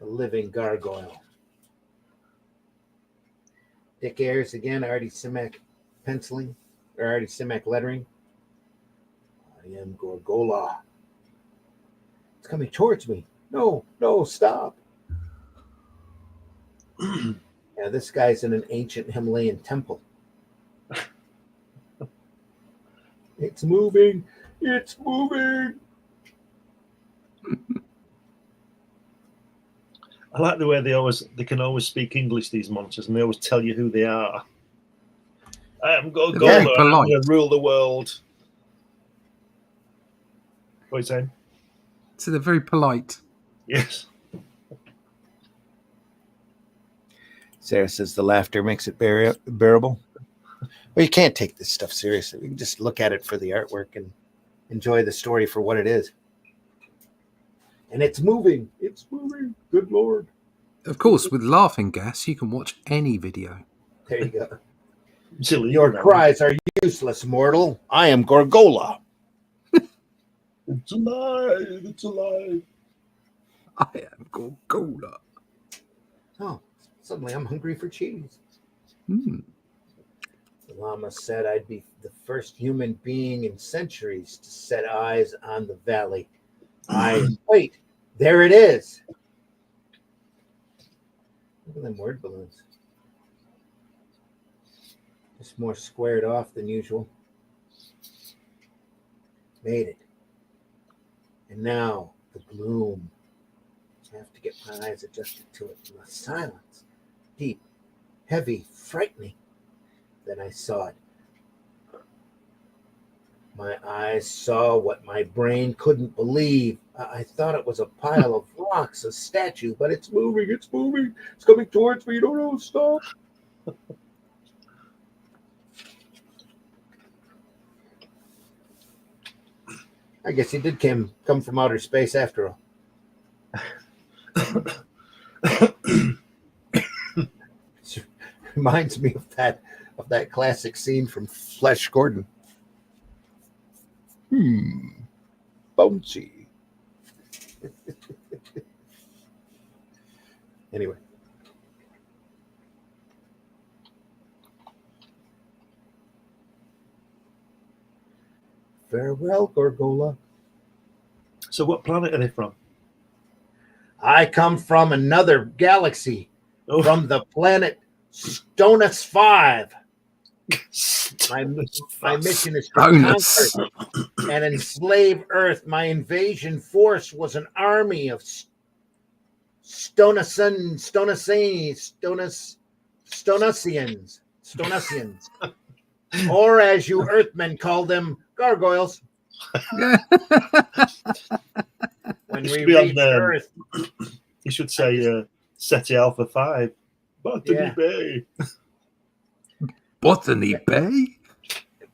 The living gargoyle. Dick Ayers again, Artie Simek penciling, or Artie Simek lettering. I am Gorgola. It's coming towards me. No, stop. Yeah, this guy's in an ancient Himalayan temple. It's moving. It's moving. I like the way they can always speak English, these monsters, and they always tell you who they are. I am Gorgola. Very I'm polite. going to rule the world. What are you saying? So they're very polite. Yes. Sarah says the laughter makes it bearable. Well, you can't take this stuff seriously. You can just look at it for the artwork and enjoy the story for what it is. And it's moving. It's moving. Good Lord. Of course, with laughing gas, you can watch any video. There you go. Silly. Your cries are useless, mortal. I am Gorgola. It's alive. It's alive. I am Gorgola. Oh, suddenly I'm hungry for cheese. Mm. The llama said I'd be the first human being in centuries to set eyes on the valley. Wait, there it is. Look at them word balloons. Just more squared off than usual. Made it. And now the gloom. I have to get my eyes adjusted to it. The silence. Deep, heavy, frightening. Then I saw it. My eyes saw what my brain couldn't believe. I thought it was a pile of rocks, a statue, but it's moving, it's moving. It's coming towards me. No, no, stop. I guess he did come from outer space after all. It reminds me of that classic scene from Flash Gordon. Bouncy. Anyway. Farewell, Gorgola. So what planet are they from? I come from another galaxy, from the planet Stonus 5. My mission is to conquer and enslave Earth. My invasion force was an army of Stonusians, or as you Earthmen call them, gargoyles. When we reach Earth, you should say SETI Alpha 5. Botany Bay. Botany Bay?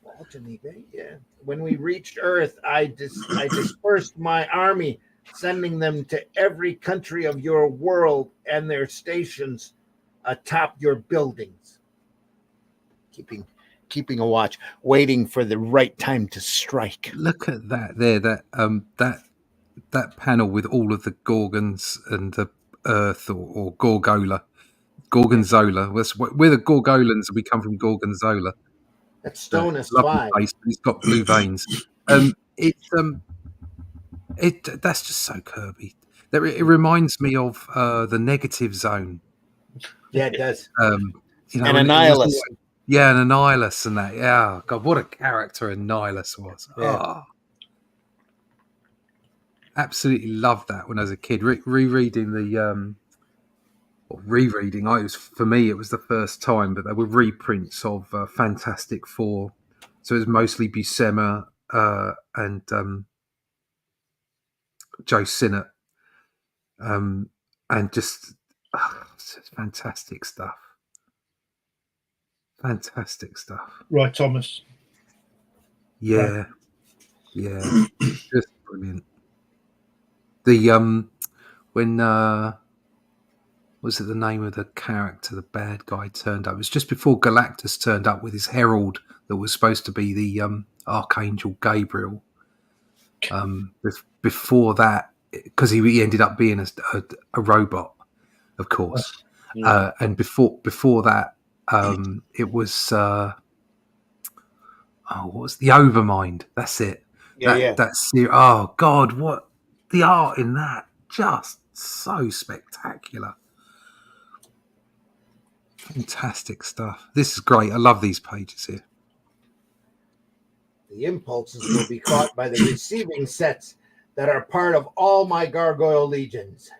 Botany Bay, yeah. When we reached Earth, I dispersed my army, sending them to every country of your world and their stations atop your buildings. Keeping a watch, waiting for the right time to strike. Look at that there, that panel with all of the Gorgons and the Earth or Gorgola. Gorgonzola. We're the Gorgolans and we come from Gorgonzola. That's Stonus 5. Face, he's got blue veins. That's just so Kirby. It reminds me of the Negative Zone. Yeah, it does. And Annihilus. Yeah, and Annihilus and that. Yeah, God, what a character Annihilus was. Yeah. Oh. Absolutely loved that when I was a kid. Rereading the rereading. For me, it was the first time, but there were reprints of Fantastic Four. So it was mostly Buscema and Joe Sinnott, and just it's fantastic stuff. Fantastic stuff. Roy Thomas. Yeah, just brilliant. The when was it the name of the character? The bad guy turned up. It was just before Galactus turned up with his herald that was supposed to be the Archangel Gabriel. Before that, because he ended up being a robot, of course. Yeah. And before that, it was what was the Overmind? That's it. That's oh God, what the art in that! Just so spectacular. Fantastic stuff. This is great. I love these pages here. The impulses will be caught by the receiving sets that are part of all my gargoyle legions.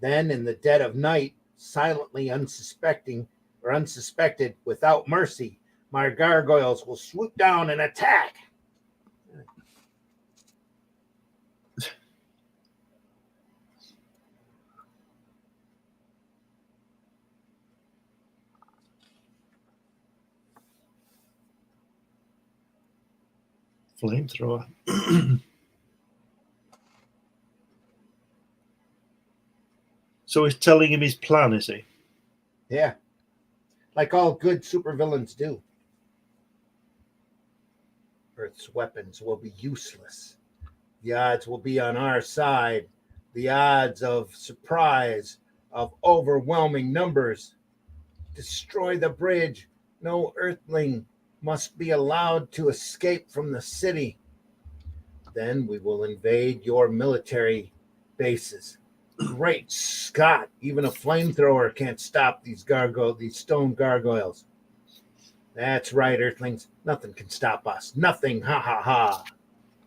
Then, in the dead of night, silently unsuspecting, or unsuspected, without mercy, my gargoyles will swoop down and attack. Flamethrower. So he's telling him his plan, is he? Yeah. Like all good supervillains do. Earth's weapons will be useless. The odds will be on our side. The odds of surprise, of overwhelming numbers. Destroy the bridge. No earthling must be allowed to escape from the city. Then we will invade your military bases. Great Scott! Even a flamethrower can't stop these stone gargoyles. That's right, Earthlings. Nothing can stop us. Nothing. Ha ha ha.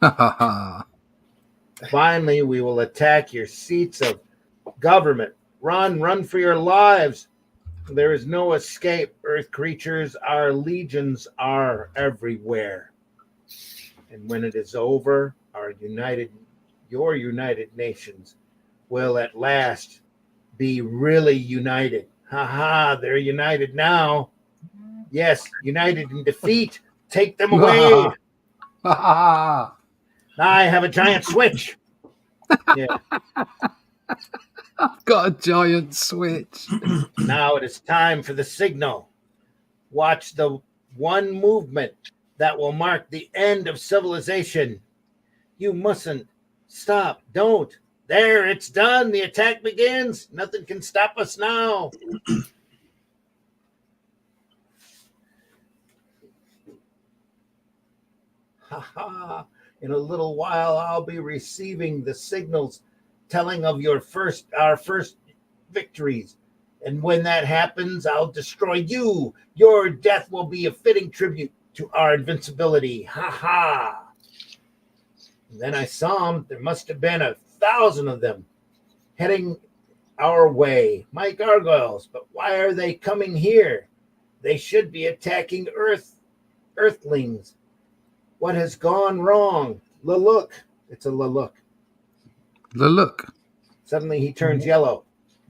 Ha ha ha. Finally, we will attack your seats of government. Run for your lives. There is no escape, Earth creatures. Our legions are everywhere. And when it is over, your United Nations will at last be really united. Ha ha, they're united now. Yes, united in defeat. Take them away. I have a giant switch. Yeah. I've got a giant switch. Now it is time for the signal. Watch the one movement that will mark the end of civilization. You mustn't stop. Don't. There, it's done. The attack begins. Nothing can stop us now. Ha ha. In a little while, I'll be receiving the signals telling of our first victories. And when that happens, I'll destroy you. Your death will be a fitting tribute to our invincibility. Ha ha. And then I saw them. There must have been 1,000 of them heading our way. My gargoyles, but why are they coming here? They should be attacking Earthlings. What has gone wrong? Look. It's a look. Look. Suddenly he turns yellow.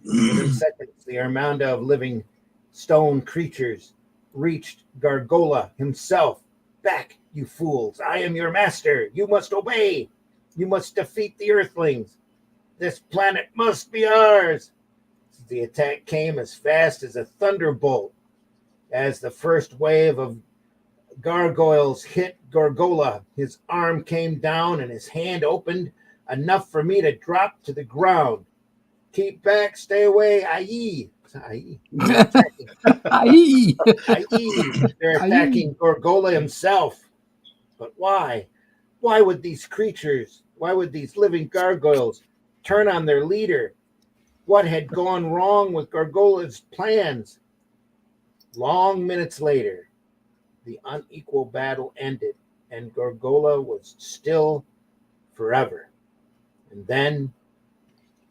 Within seconds, the armada of living stone creatures reached Gargola himself. Back, you fools. I am your master. You must obey. You must defeat the Earthlings. This planet must be ours. The attack came as fast as a thunderbolt. As the first wave of gargoyles hit Gargola, his arm came down and his hand opened enough for me to drop to the ground. Keep back, stay away, aye. They're attacking Gargola himself. But why? Why would these living gargoyles turn on their leader? What had gone wrong with Gargola's plans? Long minutes later, the unequal battle ended, and Gargola was still forever. And then,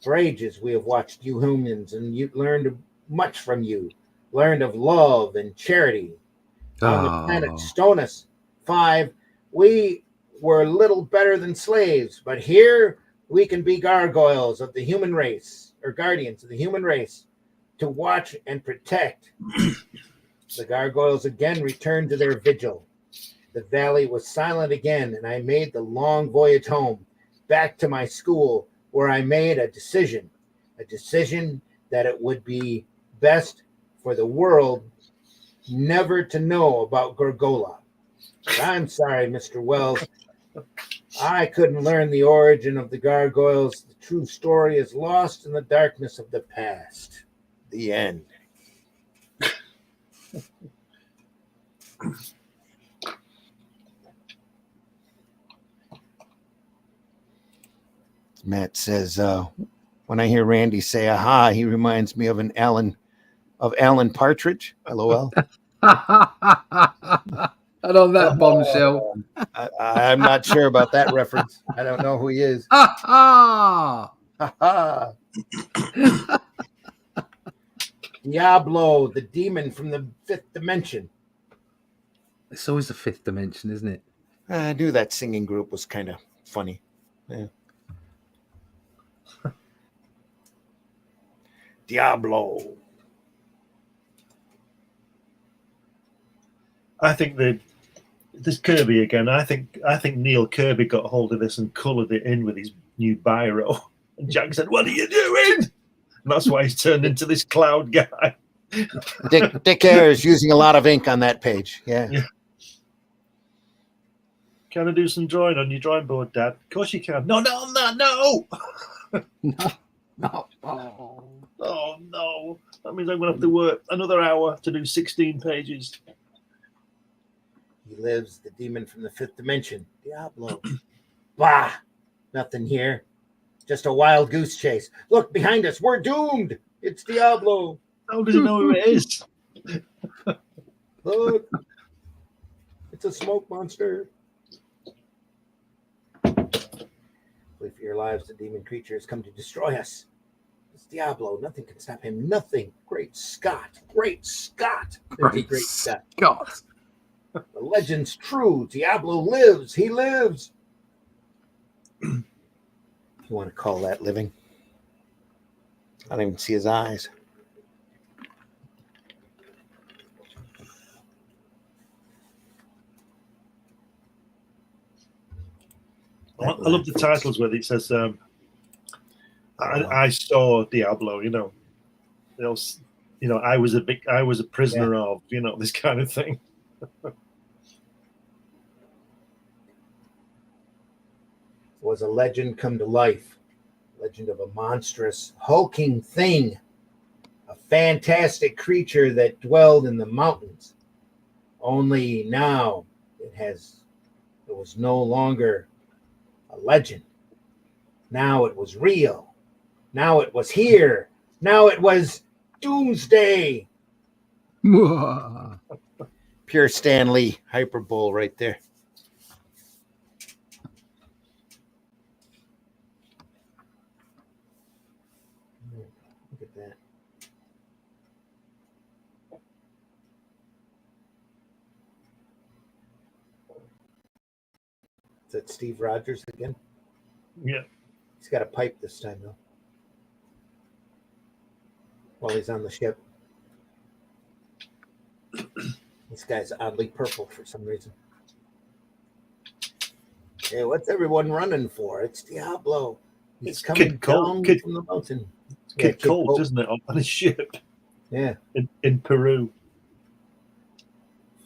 for ages, we have watched you humans, and you learned much from you. Learned of love and charity. On the planet Stonus 5, we were little better than slaves, but here we can be gargoyles of the human race, or guardians of the human race, to watch and protect. The gargoyles again returned to their vigil. The valley was silent again, and I made the long voyage home, back to my school, where I made a decision that it would be best for the world never to know about Gargola. But I'm sorry, Mr. Wells. I couldn't learn the origin of the gargoyles. The true story is lost in the darkness of the past. The end. Matt says, when I hear Randy say aha, he reminds me of Alan Partridge. LOL. And on that bombshell. I'm not sure about that reference. I don't know who he is. Diablo, the demon from the 5th dimension. It's always the 5th dimension, isn't it? I knew that singing group was kind of funny. Yeah. Diablo. I think this Kirby again. I think Neil Kirby got hold of this and coloured it in with his new biro. And Jack said, "What are you doing?" And that's why he's turned into this cloud guy. Dick Ayers is using a lot of ink on that page. Yeah. Can I do some drawing on your drawing board, Dad? Of course you can. No, I'm not. No. No. Oh no. That means I'm going to have to work another hour to do 16 pages. He lives, the demon from the 5th dimension. Diablo. Bah! Nothing here. Just a wild goose chase. Look behind us. We're doomed. It's Diablo. How does he know who it is? Look. It's a smoke monster. Flee for your lives. The demon creature has come to destroy us. It's Diablo. Nothing can stop him. Nothing. Great Scott. Great Scott. Great Scott. The legend's true. Diablo lives. He lives. You want to call that living? I don't even see his eyes. I love the titles where it says, I saw Diablo, I was a prisoner of, this kind of thing. Was a legend come to life. Legend of a monstrous, hulking thing. A fantastic creature that dwelled in the mountains. Only now it was no longer a legend. Now it was real. Now it was here. Now it was doomsday. Pure Stan Lee hyperbole right there. Look at that. Is that Steve Rogers again? Yeah. He's got a pipe this time, though. While he's on the ship. This guy's oddly purple for some reason. Hey, what's everyone running for? It's Diablo. He's coming down from the mountain. Kid Colt, isn't it? On his ship. Yeah. In Peru.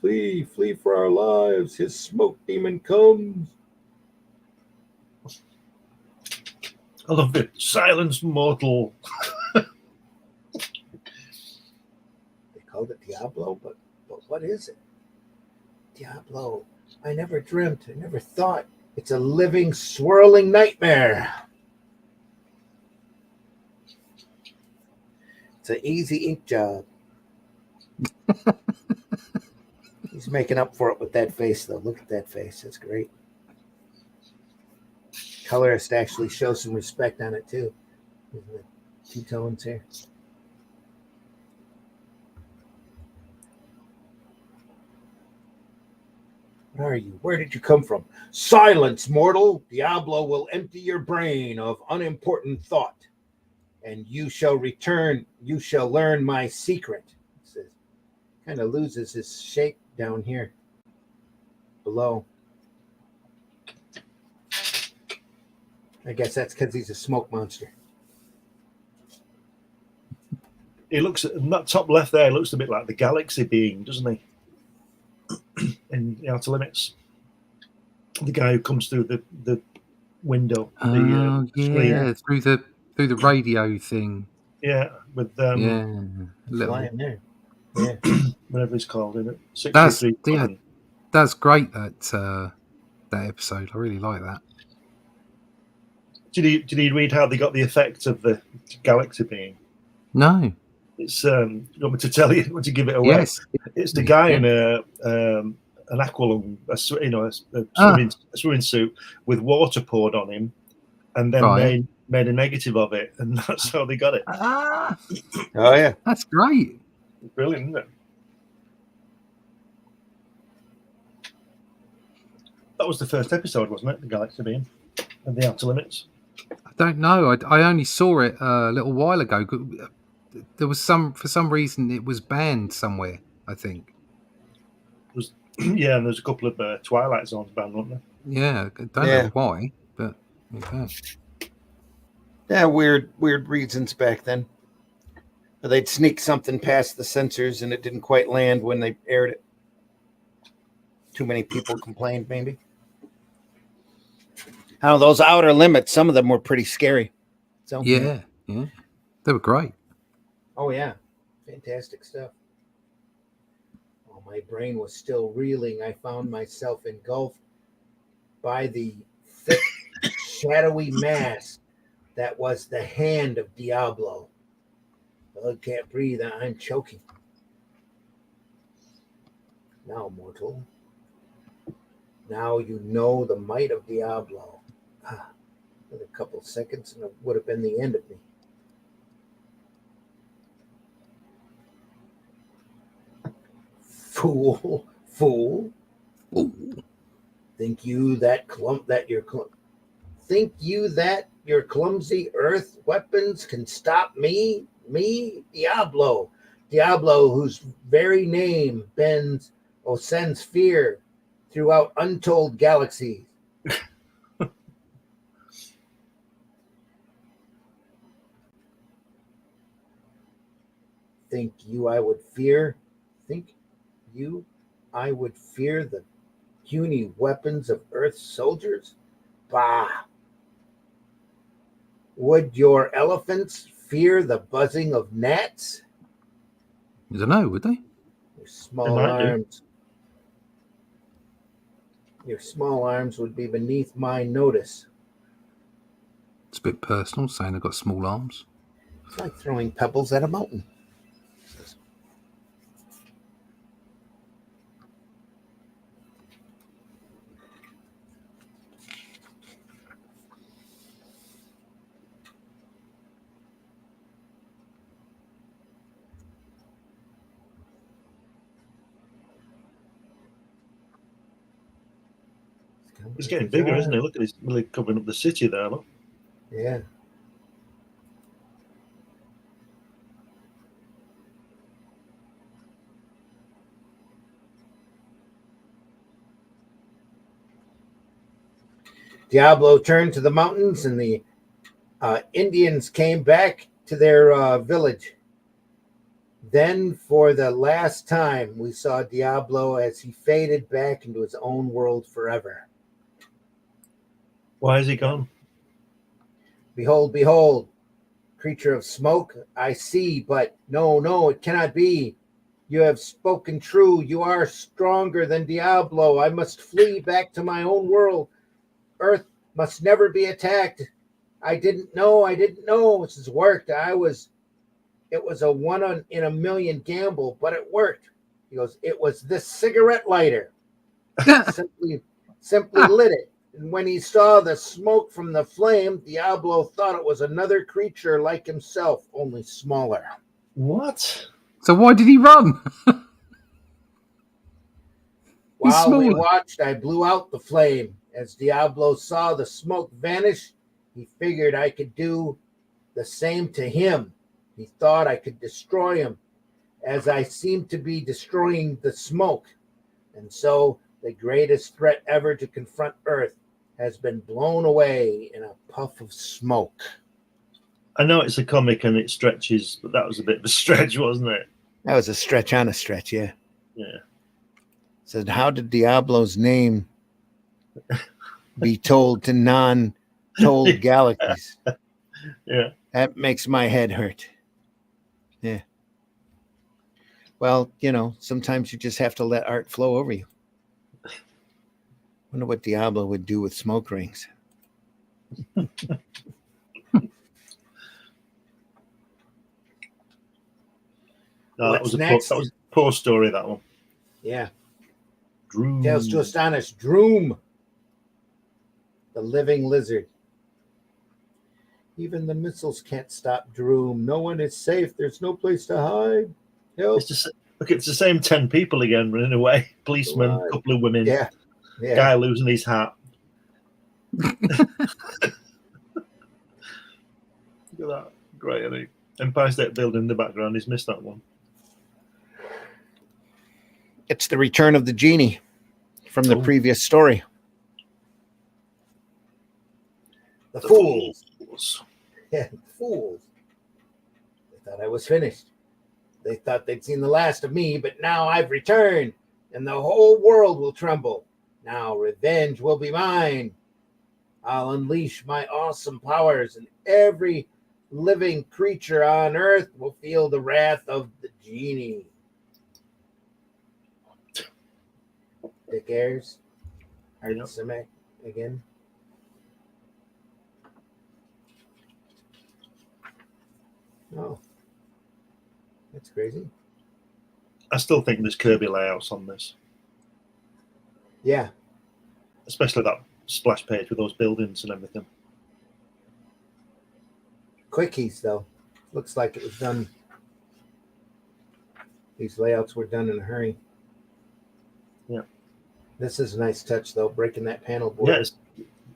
Flee for our lives. His smoke demon comes. I love it. Silence mortal. They called it Diablo, but what is it? Diablo. I never dreamt. I never thought. It's a living, swirling nightmare. It's an easy ink job. He's making up for it with that face, though. Look at that face. That's great. Colorist actually shows some respect on it, too. The two tones here. What are you? Where did you come from? Silence, mortal. Diablo will empty your brain of unimportant thought. And you shall return. You shall learn my secret. It says, kind of loses his shape down here below. I guess that's because he's a smoke monster. He looks in that top left there. Looks a bit like the galaxy being, doesn't he? In the Outer Limits, the guy who comes through the window, yeah, screen. through the radio thing. Yeah, with flying there. Yeah, whatever it's called, isn't it? That's great. That episode, I really like that. Did you read how they got the effect of the galaxy being? No. It's you want me to tell you? Want to give it away? Yes. It's the guy in an aqualung, a swimming suit with water poured on him, and then Right. made a negative of it, and that's how they got it. Ah, Oh yeah. that's great. Brilliant, isn't it? That was the first episode, wasn't it? The Galaxy being and the Outer Limits. I don't know. I only saw it a little while ago. There was for some reason it was banned somewhere, I think. Yeah, and there's a couple of Twilight Zones banned, weren't there? Yeah, I don't know why, but okay. Yeah, weird reasons back then. But they'd sneak something past the censors and it didn't quite land when they aired it. Too many people complained, maybe. I don't know, those Outer Limits, some of them were pretty scary. So Yeah. They were great. Oh yeah. Fantastic stuff. Oh, my brain was still reeling. I found myself engulfed by the thick, shadowy mass that was the hand of Diablo. I can't breathe. I'm choking. Now, mortal. Now you know the might of Diablo. Another couple seconds and it would have been the end of me. Fool. Think you that your clumsy earth weapons can stop me? Me, Diablo, whose very name sends fear throughout untold galaxies. Think you I would fear the puny weapons of Earth's soldiers? Bah! Would your elephants fear the buzzing of gnats? I don't know, would they? Your small arms would be beneath my notice. It's a bit personal saying they've got small arms. It's like throwing pebbles at a mountain. It's getting bigger, isn't it? Look at this, really covering up the city there. Look. Yeah. Diablo turned to the mountains, and the Indians came back to their village. Then, for the last time, we saw Diablo as he faded back into his own world forever. Why is he gone? Behold, creature of smoke, I see, but no, it cannot be. You have spoken true. You are stronger than Diablo. I must flee back to my own world. Earth must never be attacked. I didn't know. This has worked. It was a 1 in a million gamble, but it worked. He goes, it was this cigarette lighter. simply lit it. And when he saw the smoke from the flame, Diablo thought it was another creature like himself, only smaller. What? So why did he run? While we watched, I blew out the flame. As Diablo saw the smoke vanish, he figured I could do the same to him. He thought I could destroy him, as I seemed to be destroying the smoke. And so the greatest threat ever to confront Earth has been blown away in a puff of smoke. I know it's a comic and it stretches, but that was a bit of a stretch, wasn't it? That was a stretch on a stretch, yeah. Yeah. Said, how did Diablo's name be told to non-told galaxies? Yeah. That makes my head hurt. Yeah. Well, sometimes you just have to let art flow over you. Wonder what Diablo would do with smoke rings. No, that was a poor story, that one. Yeah. Droom. Tales to astonish. Droom. The living lizard. Even the missiles can't stop Droom. No one is safe. There's no place to hide. Help. It's just look. It's the same 10 people again running away. Policeman, Right. couple of women, Yeah. Yeah. guy losing his hat. Look at that. Great, isn't it? Empire State Building in the background. He's missed that one. It's the return of the genie from the Oh. previous story. The fools. Yeah, fools. They thought I was finished. They thought they'd seen the last of me, but now I've returned, and the whole world will tremble. Now revenge will be mine. I'll unleash my awesome powers, and every living creature on earth will feel the wrath of the genie. Dick Ayers, Art Simek again. Oh, that's crazy. I still think there's Kirby layouts on this, Yeah, especially that splash page with those buildings and everything. quickies though. Looks like it was done. These layouts were done in a hurry. Yeah. This is a nice touch though, breaking that panel board. Yeah,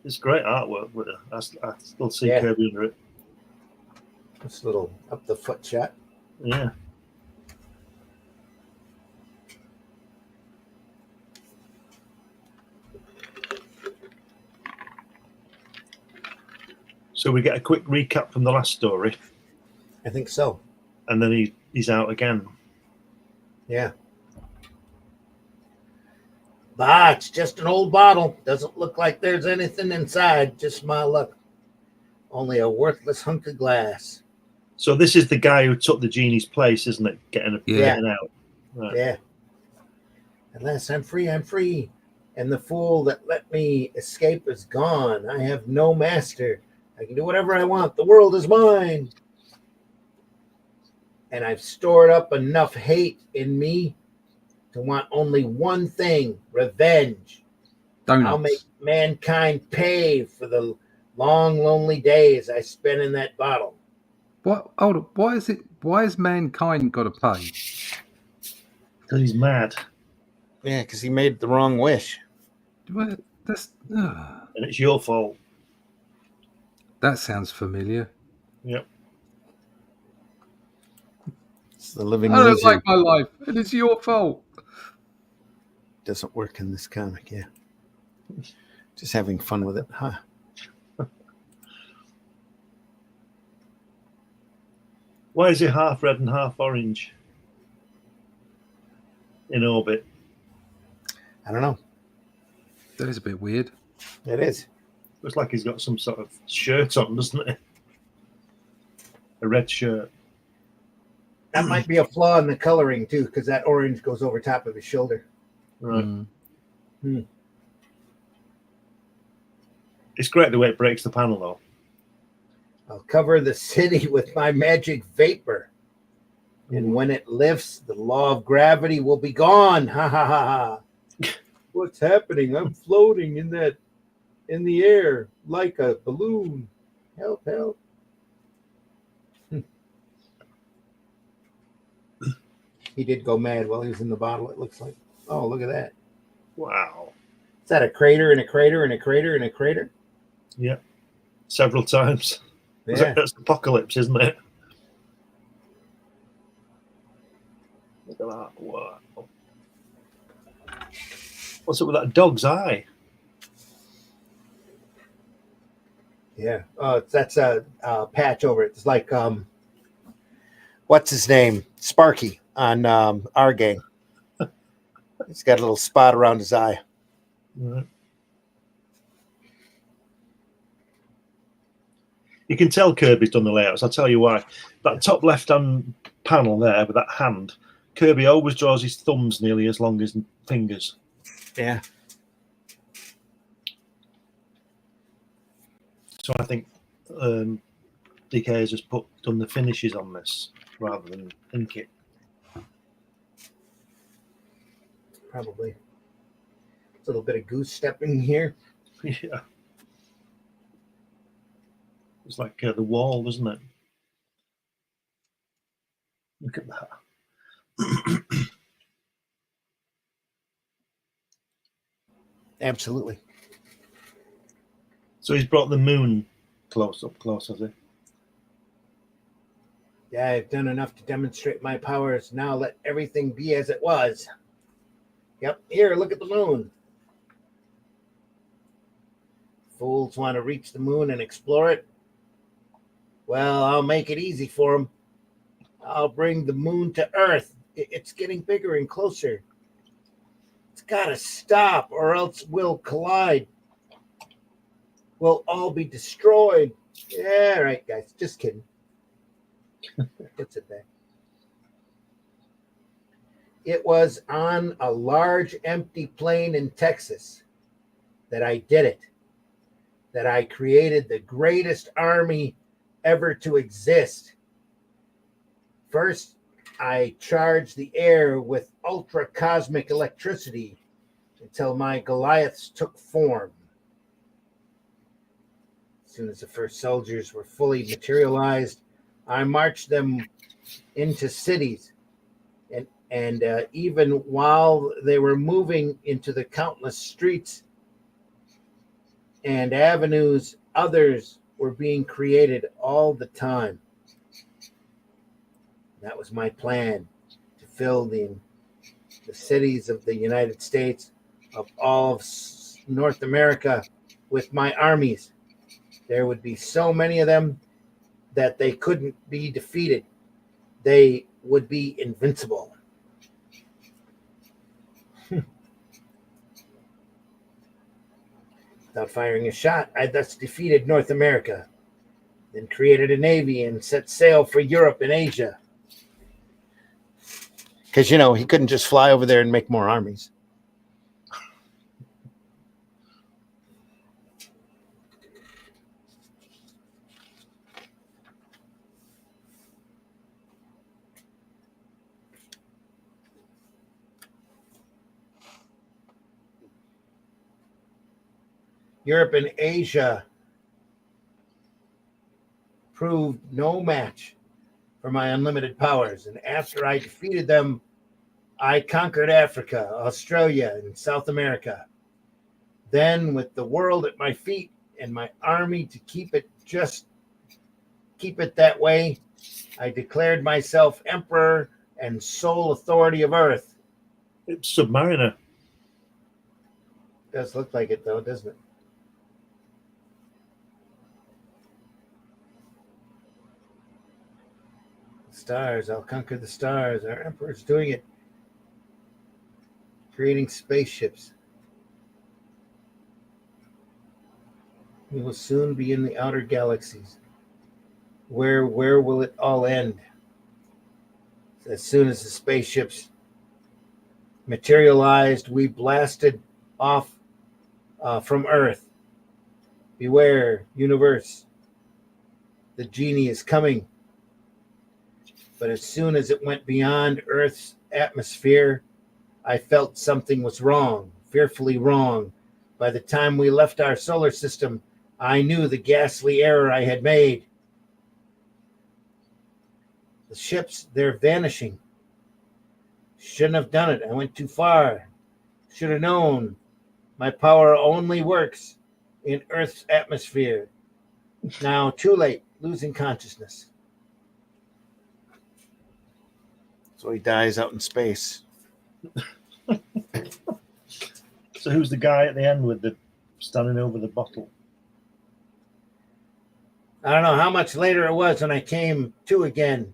it's great artwork. With it. I still see Yeah. Kirby under it. This little up the foot shot. Yeah. So we get a quick recap from the last story, I think so. and then he's out again. Yeah. Bah, it's just an old bottle. Doesn't look like there's anything inside. Just my luck. Only a worthless hunk of glass. So this is the guy who took the genie's place, isn't it? Getting out. Right. Yeah. At last I'm free, I'm free. And the fool that let me escape is gone. I have no master. I can do whatever I want. The world is mine. And I've stored up enough hate in me to want only one thing: revenge. Donuts. I'll make mankind pay for the long, lonely days I spent in that bottle. What? Hold on. Why has mankind got to pay? Because he's mad. Yeah, because he made the wrong wish. That's And it's your fault. that sounds familiar. Yep. It's the living I don't lizard. like my life, and it's your fault. Doesn't work in this comic, yeah. Just having fun with it, huh? Why is he half red and half orange in orbit? I don't know. That is a bit weird. It is. Looks like he's got some sort of shirt on, doesn't it? A red shirt. That might be a flaw in the coloring, too, because that orange goes over top of his shoulder. Right. Mm. It's great the way it breaks the panel, though. I'll cover the city with my magic vapor. And when it lifts, the law of gravity will be gone. Ha ha ha ha. What's happening? I'm floating in the air like a balloon. Help, help. He did go mad while he was in the bottle, it looks like. Oh, look at that. Wow. Is that a crater and a crater and a crater and a crater? Yeah. Several times. Yeah. That's apocalypse, isn't it? Look at that. Wow. What's up with that dog's eye? Yeah. That's a patch over it. It's like, what's his name? Sparky on our gang. He's got a little spot around his eye. Right. You can tell Kirby's done the layouts. I'll tell you why. That top left-hand panel there with that hand, Kirby always draws his thumbs nearly as long as fingers. Yeah. So I think DK has just done the finishes on this rather than ink it. Probably. A little bit of goose stepping here. Yeah. It's like the wall, isn't it? Look at that. Absolutely. So he's brought the moon close, has he? Yeah, I've done enough to demonstrate my powers. Now let everything be as it was. Yep, here, look at the moon. Fools want to reach the moon and explore it. Well, I'll make it easy for them. I'll bring the moon to Earth. It's getting bigger and closer. It's got to stop or else we'll collide. We'll all be destroyed. Yeah, right, guys. Just kidding. Puts it back. It was on a large empty plain in Texas that I did it, that I created the greatest army ever to exist. First, I charged the air with ultra cosmic electricity until my Goliaths took form. As soon as the first soldiers were fully materialized, I marched them into cities, and even while they were moving into the countless streets and avenues, others were being created all the time. That was my plan, to fill the cities of the United States, of all of North America, with my armies. There would be so many of them that they couldn't be defeated. They would be invincible. Without firing a shot, I thus defeated North America, then created a navy and set sail for Europe and Asia. Because, he couldn't just fly over there and make more armies. Europe and Asia proved no match for my unlimited powers. And after I defeated them, I conquered Africa, Australia, and South America. Then, with the world at my feet and my army to keep it that way, I declared myself emperor and sole authority of Earth. It's Submariner. Does look like it, though, doesn't it? Stars, I'll conquer the stars. Our emperor's doing it. Creating spaceships. We will soon be in the outer galaxies. Where will it all end? As soon as the spaceships materialized, we blasted off from Earth. Beware, universe. The genie is coming. But as soon as it went beyond Earth's atmosphere, I felt something was wrong, fearfully wrong. By the time we left our solar system, I knew the ghastly error I had made. The ships, they're vanishing. Shouldn't have done it. I went too far. Should have known. My power only works in Earth's atmosphere. Now, too late, losing consciousness. So he dies out in space. So who's the guy at the end with the standing over the bottle? I don't know how much later it was when I came to again.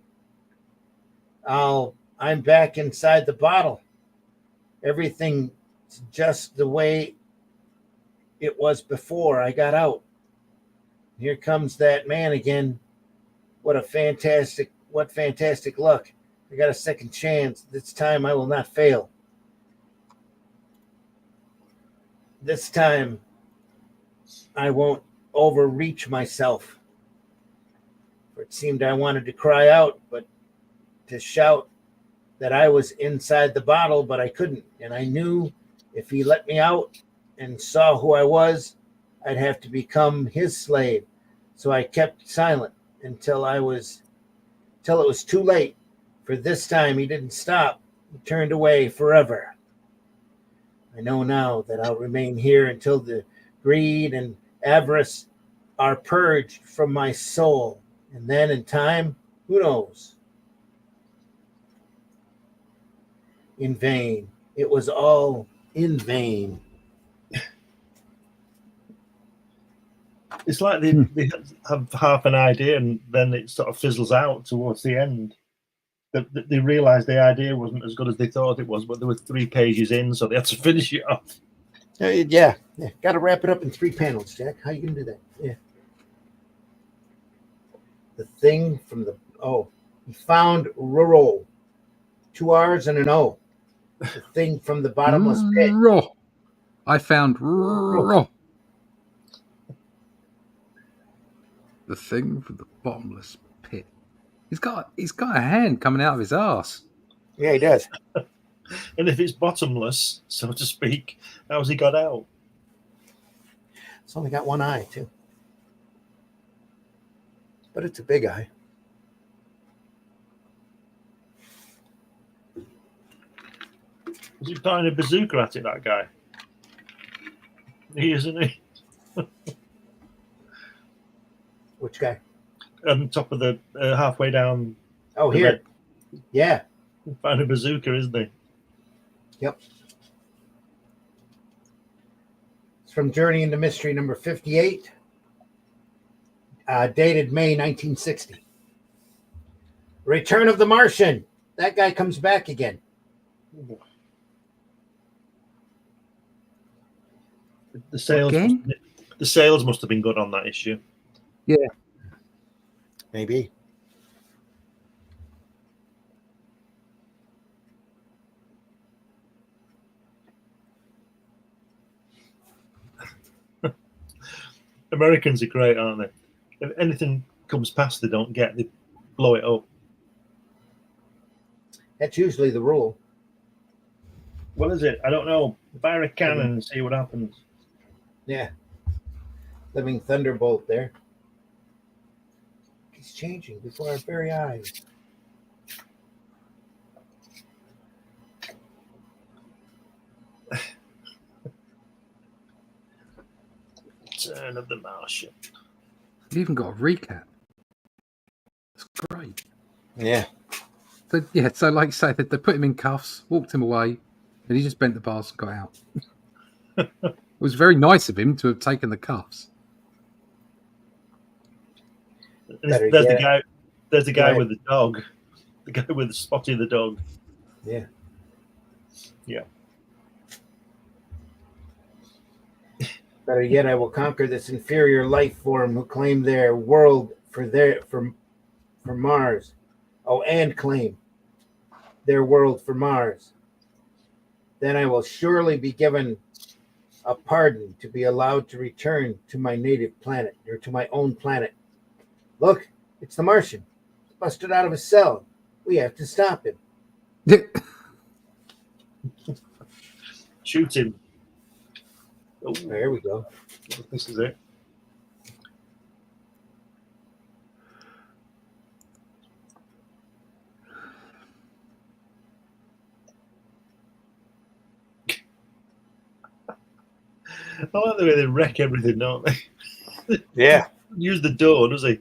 I'm back inside the bottle. Everything's just the way it was before I got out. Here comes that man again. What fantastic luck. I got a second chance. This time I will not fail. This time I won't overreach myself. For it seemed I wanted to cry out, but to shout that I was inside the bottle, but I couldn't. And I knew if he let me out and saw who I was, I'd have to become his slave. So I kept silent until it was too late. For this time he didn't stop. He turned away forever. I know now that I'll remain here until the greed and avarice are purged from my soul. And then in time, who knows? In vain. It was all in vain. It's like they have half an idea and then it sort of fizzles out towards the end. They realised the idea wasn't as good as they thought it was, but there were 3 pages in, so they had to finish it off. Yeah. Got to wrap it up in 3 panels, Jack. How you gonna do that? Yeah. The thing from the he found Roro. 2 R's and an O. The thing from the bottomless pit. I found the thing from the bottomless pit. He's got a hand coming out of his arse. Yeah, he does. And if it's bottomless, so to speak, how's he got out? It's only got 1 eye, too. But it's a big eye. Was he firing a bazooka at it, that guy? He isn't he? Which guy? On top of the halfway down. Oh, here. Yeah. Firing a bazooka, isn't he? Yep. It's from Journey into Mystery number 58, dated May 1960. Return of the Martian. That guy comes back again. The sales must have been good on that issue. Yeah. Maybe. Americans are great, aren't they? If anything comes past they don't get, they blow it up. That's usually the rule. What is it? I don't know. Fire a cannon and see what happens. Yeah. Living Thunderbolt there. He's changing before our very eyes. Return of the Martian. You even got a recap. That's great. Yeah. So like you say, they put him in cuffs, walked him away, and he just bent the bars and got out. It was very nice of him to have taken the cuffs. There's the guy with the dog. The guy with Spotty the dog. Yeah. Yeah. Better yet, I will conquer this inferior life form who claim their world for Mars. Oh, and claim their world for Mars. Then I will surely be given a pardon to be allowed to return to my native planet, or to my own planet. Look, it's the Martian. He's busted out of his cell. We have to stop him. Shoot him. Oh, there we go. This is it. I like the way they wreck everything, don't they? Yeah. Use the door, does he?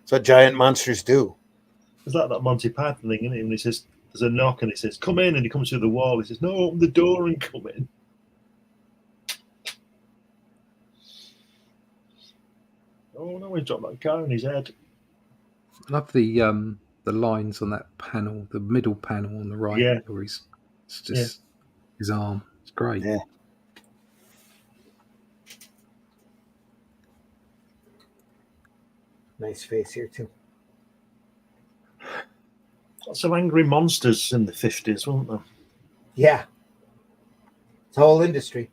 That's what giant monsters do. It's like that Monty Python thing, isn't it? And he says, there's a knock and he says, come in, and he comes through the wall. He says, no, open the door and come in. Oh no, he dropped that car on his head. I love the lines on that panel, the middle panel on the right, where it's just his arm. It's great. Yeah. Nice face here too. Lots of angry monsters in the 50s, weren't there? Yeah. It's a whole industry.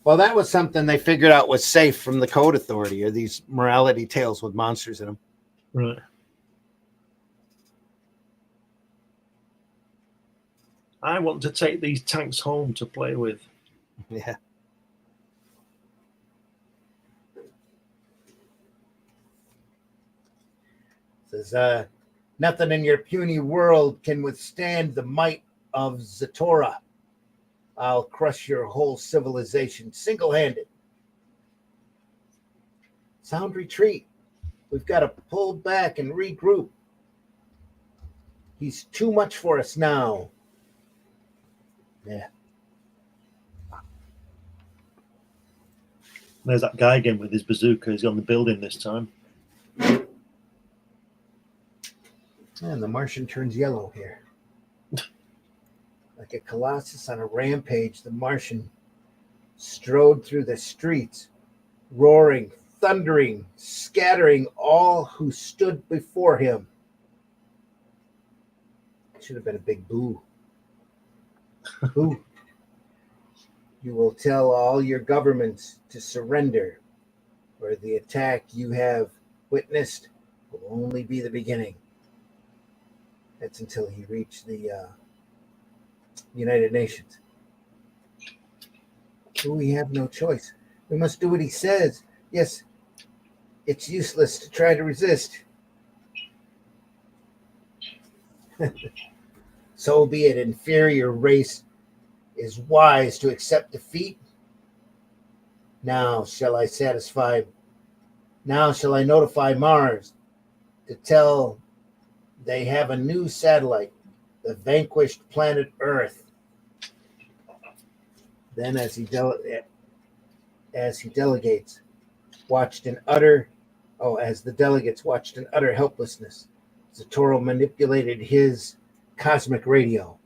Well, that was something they figured out was safe from the Code Authority, or these morality tales with monsters in them. Right. I want to take these tanks home to play with. Yeah. Says, nothing in your puny world can withstand the might of Zatora. I'll crush your whole civilization single-handed. Sound retreat. We've got to pull back and regroup. He's too much for us now. Yeah. There's that guy again with his bazooka. He's on the building this time. And the Martian turns yellow here. Like a colossus on a rampage, the Martian strode through the streets, roaring, thundering, scattering all who stood before him. Should have been a big boo. Boo. You will tell all your governments to surrender, or the attack you have witnessed will only be the beginning. That's until he reached the United Nations. We have no choice. We must do what he says. Yes, it's useless to try to resist. So be it. Inferior race is wise to accept defeat. Now shall I notify Mars to tell they have a new satellite, the vanquished planet Earth. Then as the delegates watched in utter helplessness, Zatora manipulated his cosmic radio.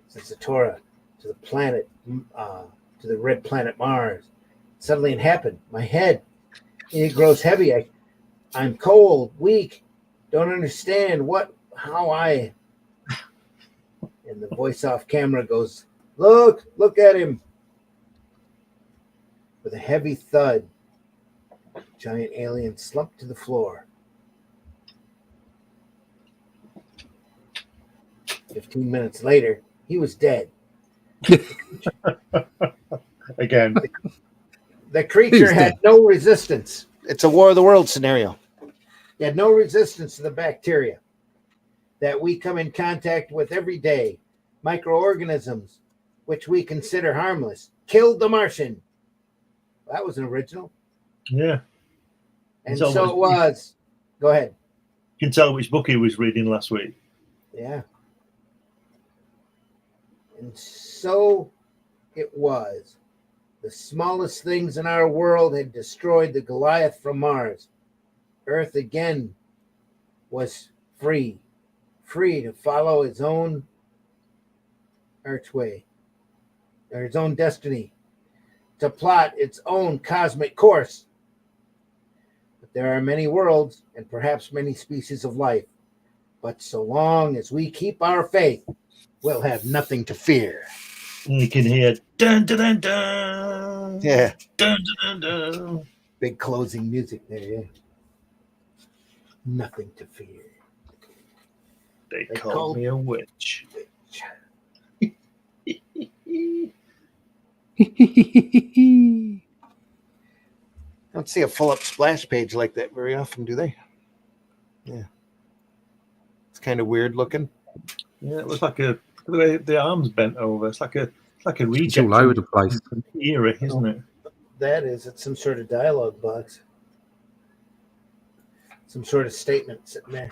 Says Zatora to the planet, to the red planet Mars. Suddenly it happened. My head, it grows heavy. I'm cold, weak, don't understand how I. And the voice off camera goes, look at him. With a heavy thud, the giant alien slumped to the floor. 15 minutes later, he was dead. Again. The creature had no resistance. It's a War of the Worlds scenario. He had no resistance to the bacteria that we come in contact with every day. Microorganisms, which we consider harmless, killed the Martian. That was an original. Yeah. And so it was. Go ahead. You can tell which book he was reading last week. Yeah. And so it was. The smallest things in our world had destroyed the Goliath from Mars. Earth again was free to follow its own archway, or its own destiny, to plot its own cosmic course. But there are many worlds and perhaps many species of life. But so long as we keep our faith, we'll have nothing to fear. And you can hear dun dun dun dun. Yeah. Dun dun dun dun. Big closing music there, yeah. Nothing to fear. They called me a witch. Don't see a full-up splash page like that very often, do they? Yeah. It's kind of weird looking. Yeah, it looks like the way the arms bent over. It's like a reject. It's all over the place. From the era, isn't it? It's some sort of dialogue box. Some sort of statement sitting there.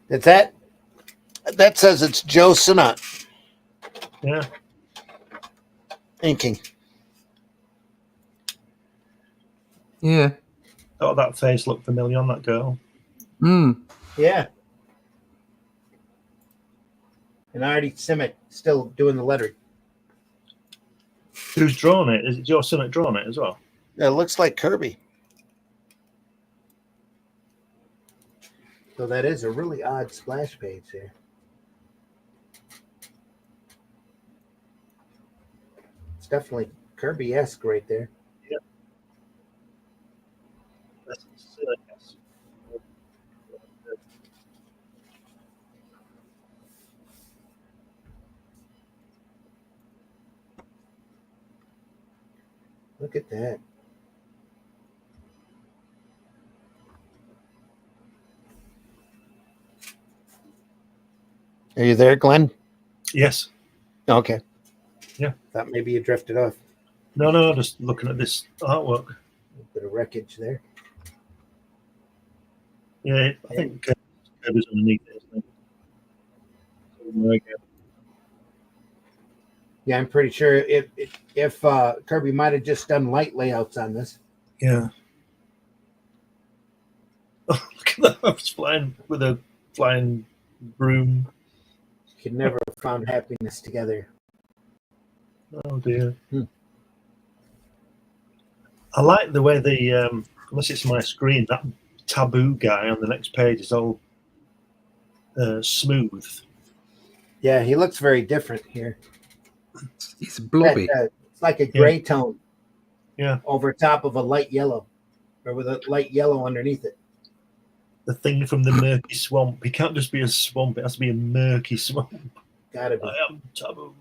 That says it's Joe Sinnott Yeah. inking. Yeah. Oh, that face looked familiar on that girl. Yeah. And Artie Simic still doing the lettering. Who's drawn it? Is it Joe Sinnott drawn it as well? Yeah, it looks like Kirby. So that is a really odd splash page here. It's definitely Kirby-esque right there. Yeah. That's Sinnott. Look at that. Are you there, Glenn? Yes. Okay. Thought maybe you drifted off. No, just looking at this artwork. A bit of wreckage there. Yeah, I think Kirby's underneath it, isn't it? Yeah, I'm pretty sure if Kirby might have just done light layouts on this. Yeah. Oh, look at that. I was flying with a flying broom. Could never have found happiness together. Oh, dear. Hmm. I like the way the, unless it's my screen, that taboo guy on the next page is all smooth. Yeah, he looks very different here. He's blobby. It's like a gray tone. Yeah. Over top of a light yellow, or with a light yellow underneath it. The thing from the murky swamp. He can't just be a swamp. It has to be a murky swamp. Gotta be. I am taboo.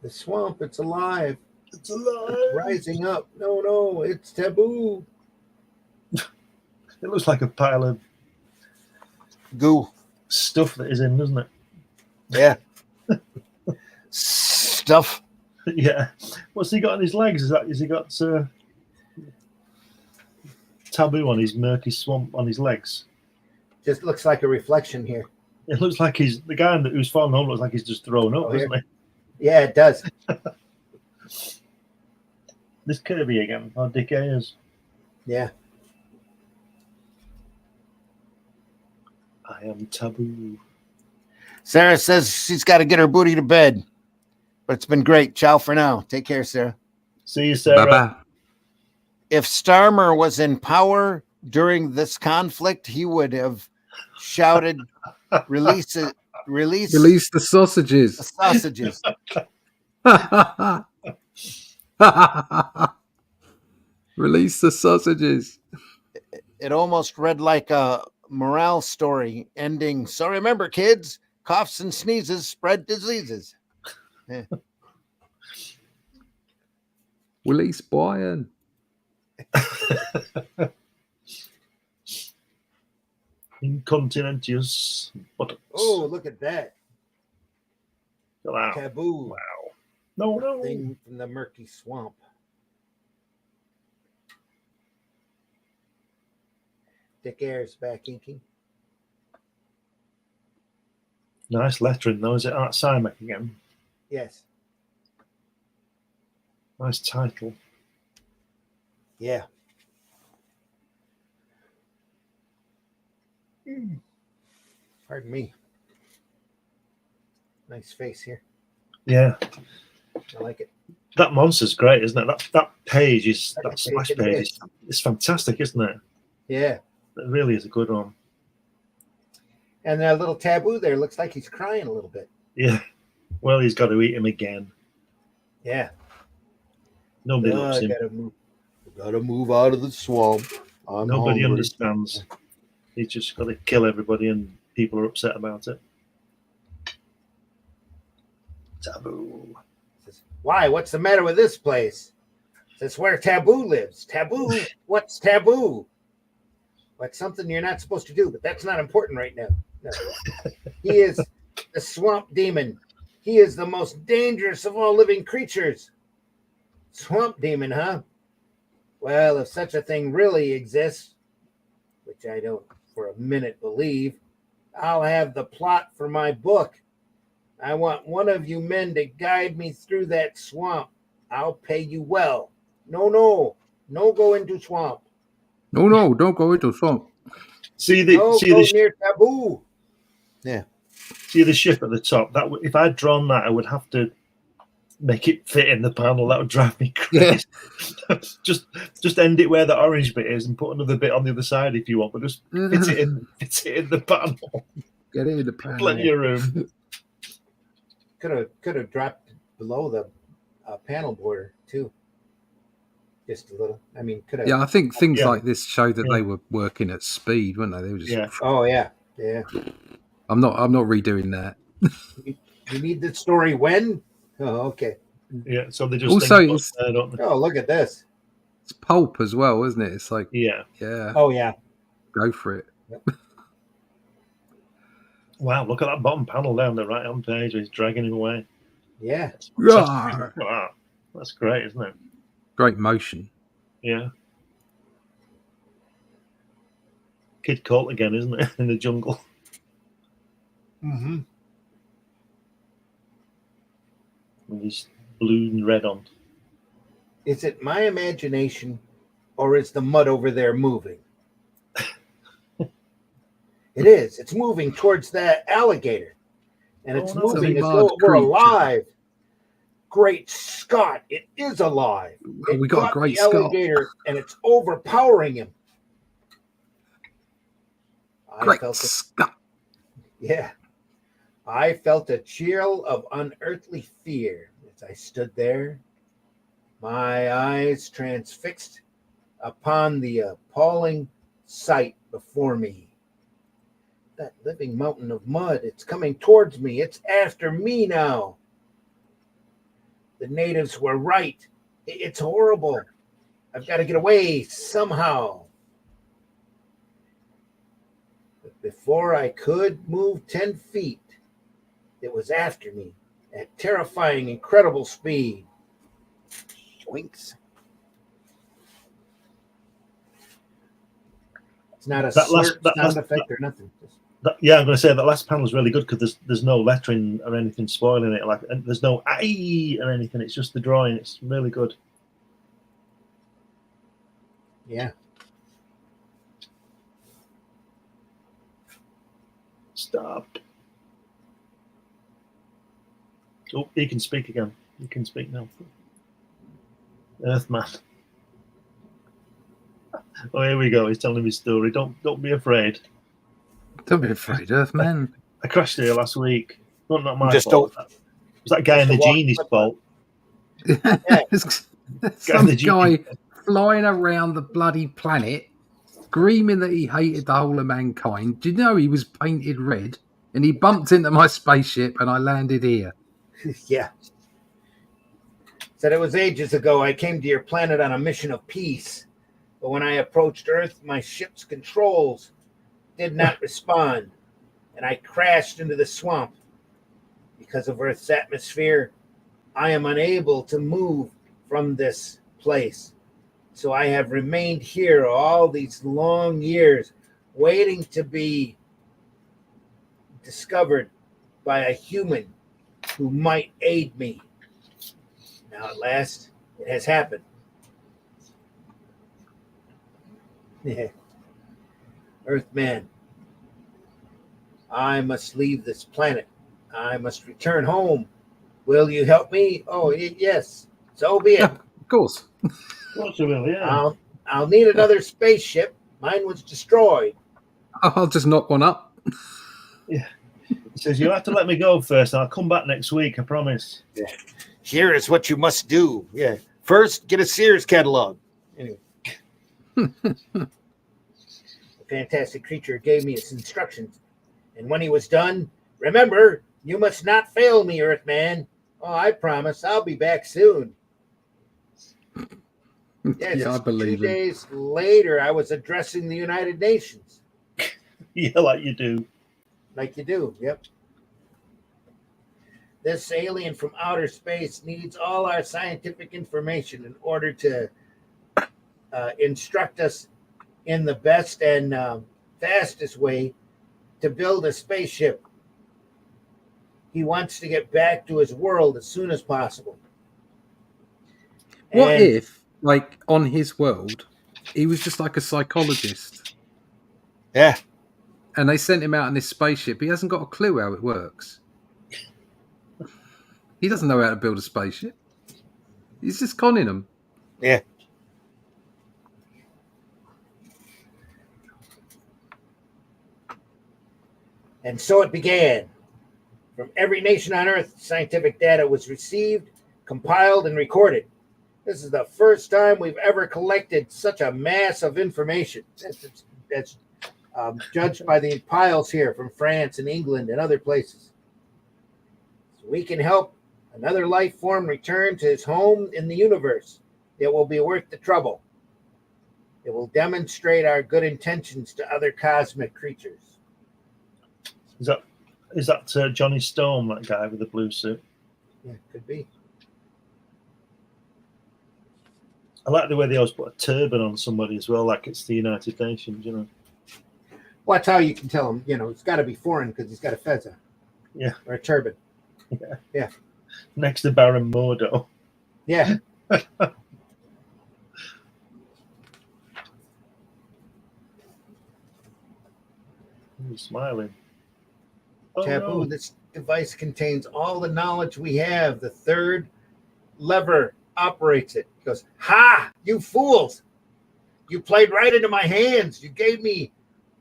The swamp, it's alive. It's alive. It's rising up. No, it's taboo. It looks like a pile of Goo. stuff that is in, doesn't it? Yeah. Stuff. Yeah. What's he got on his legs? Is he got taboo on his murky swamp on his legs? Just looks like a reflection here. It looks like the guy who's fallen home looks like he's just thrown up, doesn't he? Yeah, it does. This Kirby again, or Dick Ayers. Yeah. I am taboo. Sarah says she's got to get her booty to bed. But it's been great. Ciao for now. Take care, Sarah. See you, Sarah. Bye-bye. If Starmer was in power during this conflict, he would have shouted, release the sausages. The sausages. Release the sausages. It almost read like a morale story ending. So remember, kids, coughs and sneezes spread diseases. Yeah. Release Brian. Incontinentius. Oh, look at that. Wow. Taboo. Wow. No. Thing from the murky swamp. Dick Ayers back inking. Nice lettering, though. Is it Art Simek again? Yes. Nice title. Yeah. Pardon me. Nice face here. Yeah. I like it. That monster's great, isn't it? That page is that splash it page. is. It's fantastic, isn't it? Yeah. It really is a good one. And that little taboo there looks like he's crying a little bit. Yeah. Well, he's got to eat him again. Yeah. Nobody loves him. Gotta move out of the swamp. Nobody understands. He's just got to kill everybody, and people are upset about it. Taboo. Says, why? What's the matter with this place? Says where Taboo lives. Taboo? What's taboo? What's something you're not supposed to do, but that's not important right now. No. He is the swamp demon. He is the most dangerous of all living creatures. Swamp demon, huh? Well, if such a thing really exists, which I don't for a minute believe, I'll have the plot for my book. I want one of you men to guide me through that swamp. I'll pay you well. No go into swamp. No, don't go into swamp. See the near Taboo. Yeah. See the ship at the top. That if I'd drawn that, I would have to make it fit in the panel. That would drive me crazy. Yeah. just end it where the orange bit is and put another bit on the other side if you want, but just fit it in the panel. Get it in the panel. Plenty of room. Could have dropped below the panel border too. Just a little. I mean, could have. Yeah, I think things like this show that they were working at speed, weren't they? They were just. Yeah. Oh yeah. I'm not redoing that. You need the story when? Oh, okay. Yeah, so they just Also, think, it's, don't they? Oh, look at this. it's pulp as well, isn't it? It's like, Yeah. yeah, Oh, yeah. go for it. Wow, look at that bottom panel down the right-hand page where he's dragging him away. Yeah. That's fantastic. Look at that. That's great, isn't it? Great motion. Yeah. Kid Colt again, isn't it? In the jungle. Mm-hmm. With his blue and red on. Is it my imagination or is the mud over there moving? It is. It's moving towards that alligator. And it's no, moving it's as a though large it were creature. alive. Great Scott, it is alive. It We got a caught great the Scott. alligator and it's overpowering him. Great felt it. Scott. Yeah. I felt a chill of unearthly fear as I stood there, my eyes transfixed upon the appalling sight before me. That living mountain of mud, it's coming towards me. It's after me now. The natives were right. It's horrible. I've got to get away somehow. But before I could move 10 feet, it was after me at terrifying, incredible speed. Winks. It's not a slurp sound effect or nothing. Yeah, I'm going to say that last panel is really good because there's no lettering or anything spoiling it. Like, and there's no "aye" or anything. It's just the drawing. It's really good. Yeah. Stop. Oh, he can speak again. He can speak now. Earthman. Oh, here we go. He's telling his story. Don't be afraid. Don't be afraid, Earthman. I crashed here last week. Well, not my Just fault. It was that guy in the genie's fault. Some guy flying around the bloody planet, screaming that he hated the whole of mankind. Do you know he was painted red? And he bumped into my spaceship and I landed here. Yeah. Said it was ages ago. I came to your planet on a mission of peace. But when I approached Earth, my ship's controls did not respond. And I crashed into the swamp. Because of Earth's atmosphere, I am unable to move from this place. So I have remained here all these long years, waiting to be discovered by a human who might aid me. Now at last, it has happened. Yeah. Earthman, I must leave this planet. I must return home. Will you help me? Oh, yes. So be it. Yeah, of course. What's the will, yeah. I'll need another spaceship. Mine was destroyed. I'll just knock one up. Yeah. He says, you'll have to let me go first. I'll come back next week, I promise. Yeah. Here is what you must do. Yeah. First, get a Sears catalog. Anyway. The fantastic creature gave me his instructions. And when he was done, remember, you must not fail me, Earthman. Oh, I promise. I'll be back soon. Yeah, I believe 2 days later, I was addressing the United Nations. Yeah, like you do. Like you do, yep. This alien from outer space needs all our scientific information in order to instruct us in the best and fastest way to build a spaceship. He wants to get back to his world as soon as possible. What if, like, on his world, he was just like a psychologist? Yeah. And they sent him out in this spaceship. He hasn't got a clue how it works. He doesn't know how to build a spaceship. He's just conning them. Yeah. And so it began. From every nation on Earth, scientific data was received, compiled, and recorded. This is the first time we've ever collected such a mass of information. That's judged by the piles here from France and England and other places. So we can help Another life form returned to its home in the universe. It will be worth the trouble. It will demonstrate our good intentions to other cosmic creatures. Is that Johnny Storm, that guy with the blue suit? Yeah, could be. I like the way they always put a turban on somebody as well, like it's the United Nations, you know. Well, that's how you can tell him, it's got to be foreign because he's got a fez on. Yeah. Or a turban. Yeah. Next to Baron Mordo. Yeah. He's smiling. Taboo, No. this device contains all the knowledge we have. The third lever operates it. He goes, ha, you fools. You played right into my hands. You gave me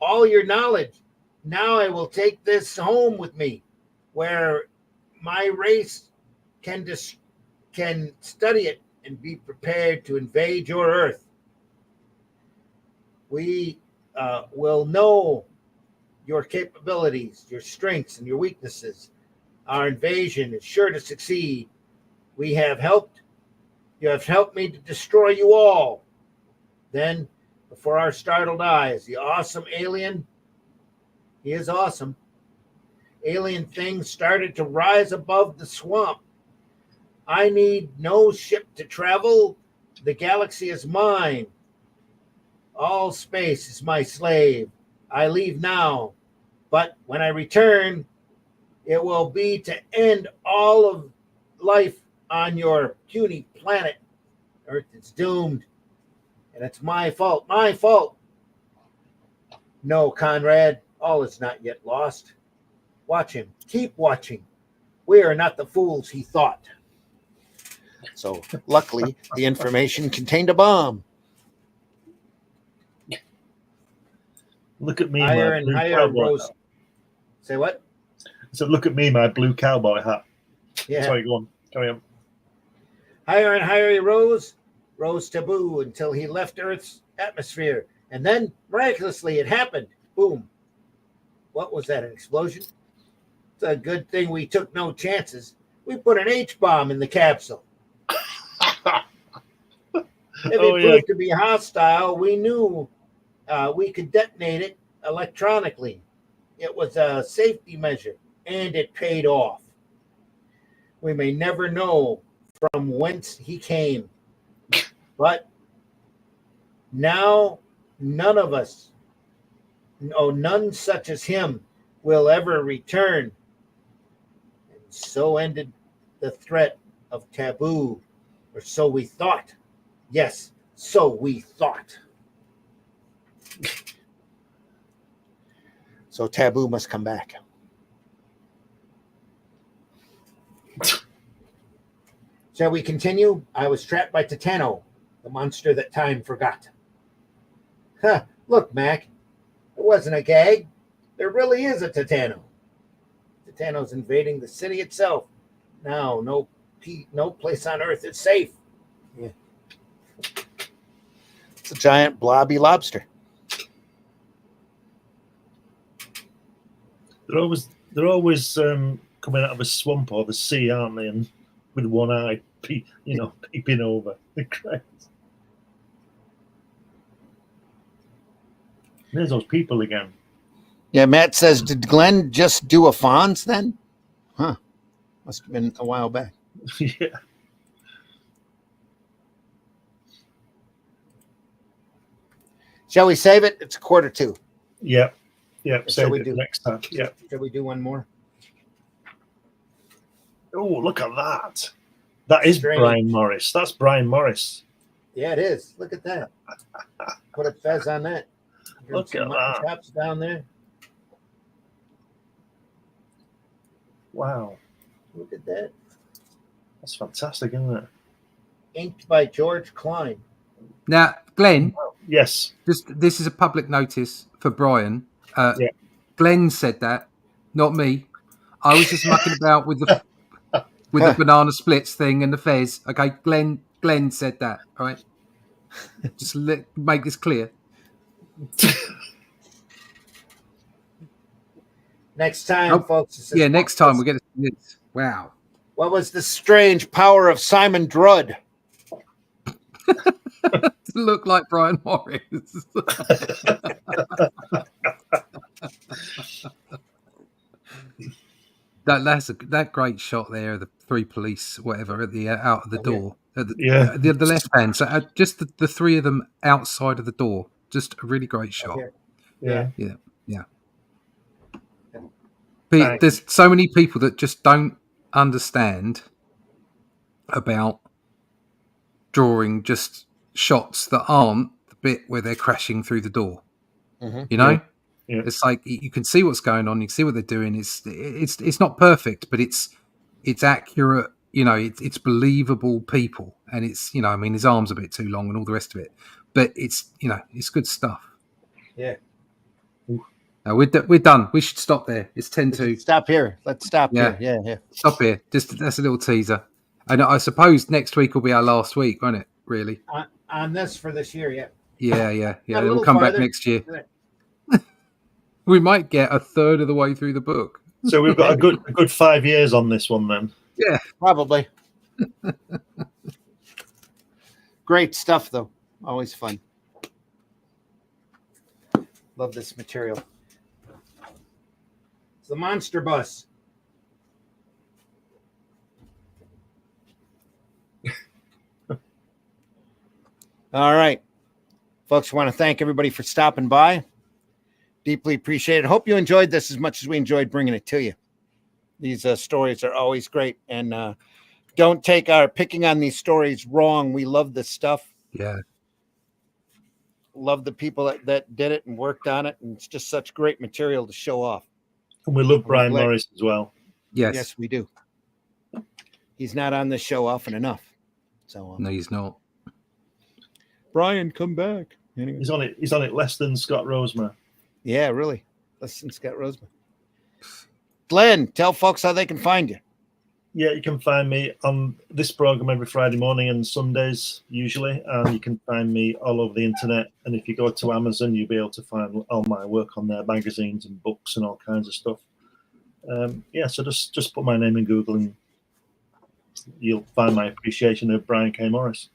all your knowledge. Now I will take this home with me where my race can study it and be prepared to invade your Earth. We will know your capabilities, your strengths, and your weaknesses. Our invasion is sure to succeed. You have helped me to destroy you all. Then, before our startled eyes, the awesome alien, he is awesome, alien thing started to rise above the swamp. I need no ship to travel. The galaxy is mine. All space is my slave. I leave now, but when I return, it will be to end all of life on your puny planet. Earth is doomed, and it's my fault. My fault. No, Conrad, all is not yet lost. Watch him. Keep watching. We are not the fools he thought. So luckily, the information contained a bomb. Look at me, Higher my and blue higher cowboy rose. hat. Say what? So look at me, my blue cowboy hat. Yeah. Sorry, go on. Carry on. Higher and higher he rose Taboo until he left Earth's atmosphere. And then, miraculously, it happened. Boom. What was that, an explosion? It's a good thing we took no chances. We put an H-bomb in the capsule. If it proved to be hostile, we knew we could detonate it electronically. It was a safety measure, and it paid off. We may never know from whence he came, but now none of us, none such as him, will ever return. And so ended the threat of Taboo, or so we thought. Yes, so we thought. So Taboo must come back. Shall we continue? I was trapped by Titano, the monster that time forgot. Huh, look, Mac. It wasn't a gag. There really is a Titano. Titano's invading the city itself. Now, no place on Earth is safe. Yeah. It's a giant blobby lobster. They're always coming out of a swamp or the sea, aren't they? And with one eye, peeping over. There's those people again. Yeah, Matt says, did Glenn just do a Fonz then? Huh. Must have been a while back. Yeah. Shall we save it? It's 1:45. Yeah. Yeah. Shall we Save it do next time. Yeah. Shall we do one more? Oh, look at that. That is Strange. Brian Morris. That's Brian Morris. Yeah, it is. Look at that. Put a fez on that. Look at that. Chops down there. Wow. Look at that. That's fantastic, isn't it? Inked by George Klein. Now, Glenn, Yes. this is a public notice for Brian. Yeah. Glenn said that, not me. I was just mucking about with the banana splits thing and the fez. Okay, Glenn said that. All right. Just make this clear. Next time, folks. Yeah, next time we get this. Wow. What was the strange power of Simon Drudd? Look like Brian Morris. That great shot there of the three police, whatever, at the out of the door, at the left hand. So just the three of them outside of the door. Just a really great shot. Yeah. But there's so many people that just don't understand about drawing just shots that aren't the bit where they're crashing through the door. You know, it's like you can see what's going on, you can see what they're doing. It's not perfect, but it's accurate. You know, it's believable people, and it's, you know, I mean, his arm's a bit too long and all the rest of it, but it's, you know, it's good stuff. Yeah. We're done. We should stop there. It's 10:02. Stop here. Let's stop here. Yeah. Stop here. Just that's a little teaser. And I suppose next week will be our last week, won't it? Really? On this for this year, Yeah. We'll come back next year. We might get a third of the way through the book. So we've got a good 5 years on this one then. Yeah, probably. Great stuff, though. Always fun. Love this material. It's the Monster Bus. All right, folks, I want to thank everybody for stopping by. Deeply appreciate it. Hope you enjoyed this as much as we enjoyed bringing it to you. These stories are always great, and don't take our picking on these stories wrong. We love this stuff. Yeah. Love the people that did it and worked on it, and it's just such great material to show off. And we love Brian Morris as well. Yes, we do. He's not on this show often enough. So no, he's not. Brian, come back. Anyway. He's on it less than Scott Rosemar. Yeah, really. Less than Scott Rosemar. Glenn, tell folks how they can find you. Yeah, you can find me on this program every Friday morning and Sundays usually, and you can find me all over the internet. And if you go to Amazon, you'll be able to find all my work on there, magazines and books and all kinds of stuff. So just put my name in Google and you'll find my appreciation of Brian K. Morris.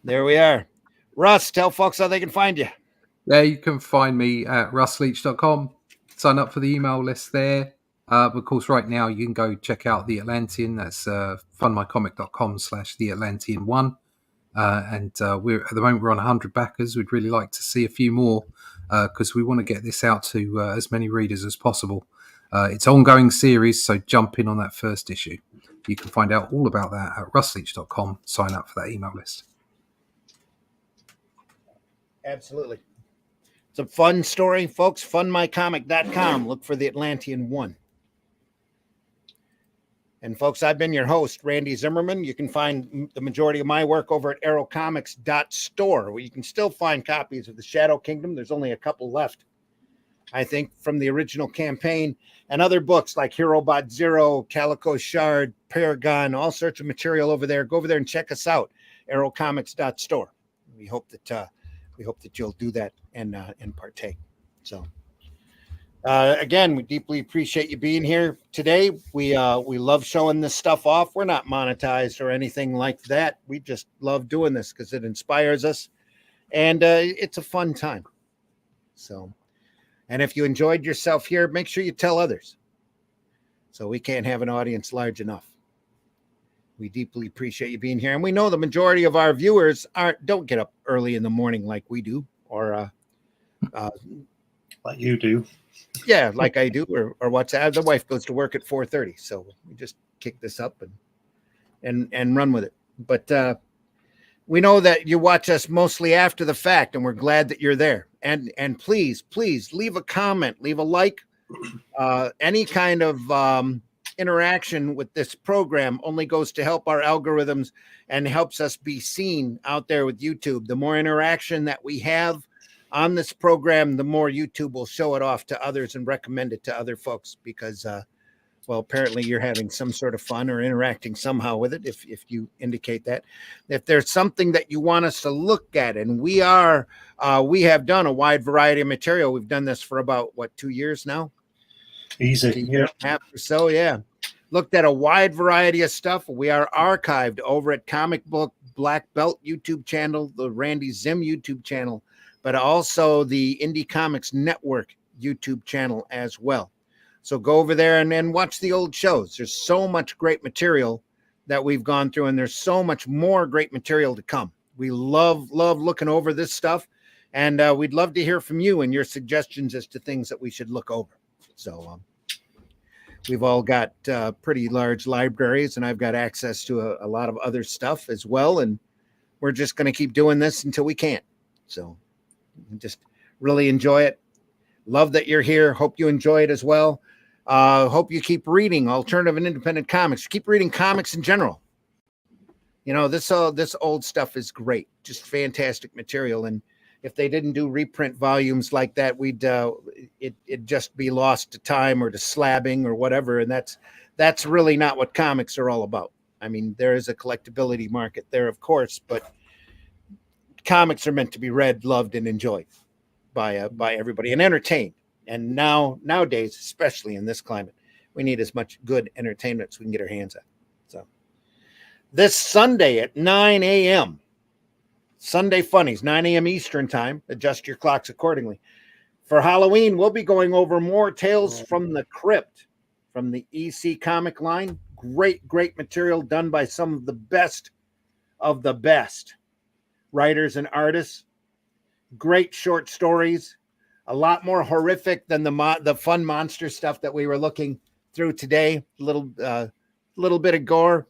There we are. Russ, tell folks how they can find you. Yeah, you can find me at russleach.com. Sign up for the email list there. Of course, right now you can go check out The Atlantean. That's fundmycomic.com/theatlantean1. And we're at the moment we're on 100 backers. We'd really like to see a few more because we want to get this out to as many readers as possible. It's an ongoing series, so jump in on that first issue. You can find out all about that at russleach.com. Sign up for that email list. Absolutely. It's a fun story, folks. Fundmycomic.com. Look for The Atlantean 1. And folks, I've been your host, Randy Zimmerman. You can find the majority of my work over at aerocomics.store, where you can still find copies of the Shadow Kingdom. There's only a couple left, I think, from the original campaign, and other books like Herobot Zero, Calico Shard, Paragon, all sorts of material over there. Go over there and check us out, aerocomics.store. We hope that you'll do that and partake. So again, we deeply appreciate you being here today. We love showing this stuff off. We're not monetized or anything like that. We just love doing this because it inspires us, and it's a fun time. So, and if you enjoyed yourself here, make sure you tell others. So we can't have an audience large enough. We deeply appreciate you being here, and we know the majority of our viewers don't get up early in the morning like we do, or like you do. Yeah, like I do, or what's the wife goes to work at 4:30, so we just kick this up and run with it. But we know that you watch us mostly after the fact, and we're glad that you're there. And please leave a comment, leave a like, any kind of interaction with this program only goes to help our algorithms and helps us be seen out there with YouTube. The more interaction that we have on this program, the more YouTube will show it off to others and recommend it to other folks because, well, apparently you're having some sort of fun or interacting somehow with it. If you indicate that, if there's something that you want us to look at, and we have done a wide variety of material. We've done this for about 2 years now. Easy. Yeah. Half or so, yeah. Looked at a wide variety of stuff. We are archived over at Comic Book Black Belt YouTube channel, the Randy Zim YouTube channel, but also the Indie Comics Network YouTube channel as well. So go over there and watch the old shows. There's so much great material that we've gone through, and there's so much more great material to come. We love looking over this stuff, and we'd love to hear from you and your suggestions as to things that we should look over. So we've all got pretty large libraries, and I've got access to a lot of other stuff as well, and we're just going to keep doing this until we can't. So just really enjoy it. Love that you're here. Hope you enjoy it as well. Hope you keep reading alternative and independent comics. Keep reading comics in general. You know, this old stuff is great, just fantastic material. And if they didn't do reprint volumes like that, we'd it'd just be lost to time or to slabbing or whatever. And that's really not what comics are all about. I mean, there is a collectability market there, of course, but comics are meant to be read, loved, and enjoyed by everybody and entertained. And nowadays, especially in this climate, we need as much good entertainment as we can get our hands on. So this Sunday at 9 a.m., Sunday Funnies, 9 a.m. Eastern time. Adjust your clocks accordingly. For Halloween, we'll be going over more Tales from the Crypt from the EC comic line. Great material done by some of the best writers and artists. Great short stories. A lot more horrific than the fun monster stuff that we were looking through today. Little bit of gore,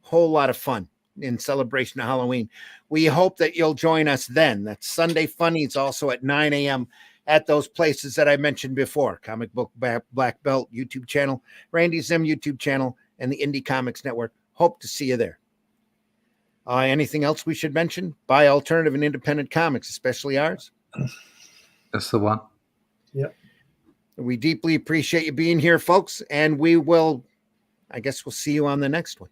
whole lot of fun in celebration of Halloween. We hope that you'll join us then. That's Sunday Funnies, also at 9 a.m. at those places that I mentioned before. Comic Book Black Belt YouTube channel, Randy Zim YouTube channel, and the Indie Comics Network. Hope to see you there. Anything else we should mention? Buy alternative and independent comics, especially ours. That's the one. Yep. We deeply appreciate you being here, folks, and we'll see you on the next one.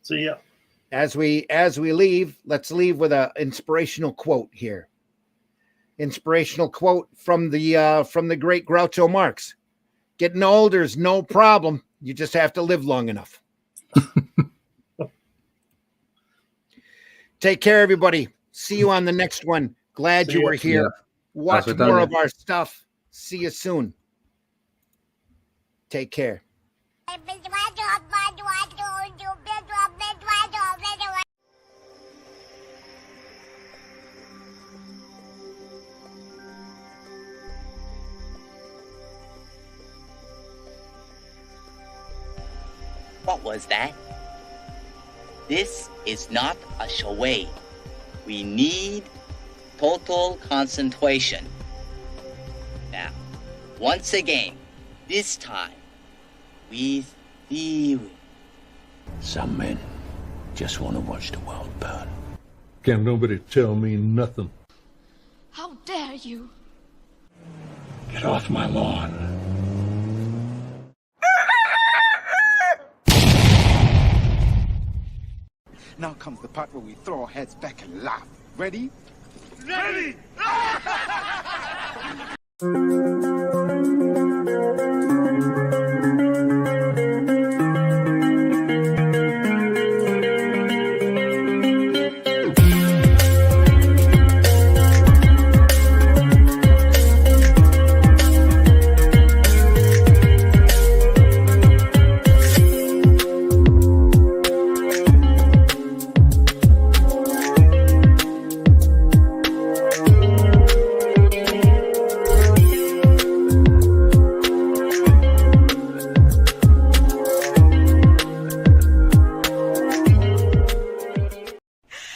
See ya. As we leave, let's leave with an inspirational quote here. Inspirational quote from the great Groucho Marx. Getting older is no problem. You just have to live long enough. Take care, everybody. See you on the next one. Glad you were here. Yeah. Watch more of our stuff. See you soon. Take care. What was that? This is not a charade. We need total concentration. Now, once again, this time, with theory. Some men just want to watch the world burn. Can't nobody tell me nothing. How dare you? Get off my lawn. Now comes the part where we throw our heads back and laugh. Ready? Ready!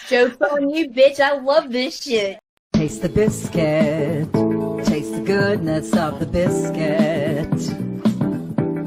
Joke's on you, bitch. I love this shit. Taste the biscuit. Taste the goodness of the biscuit.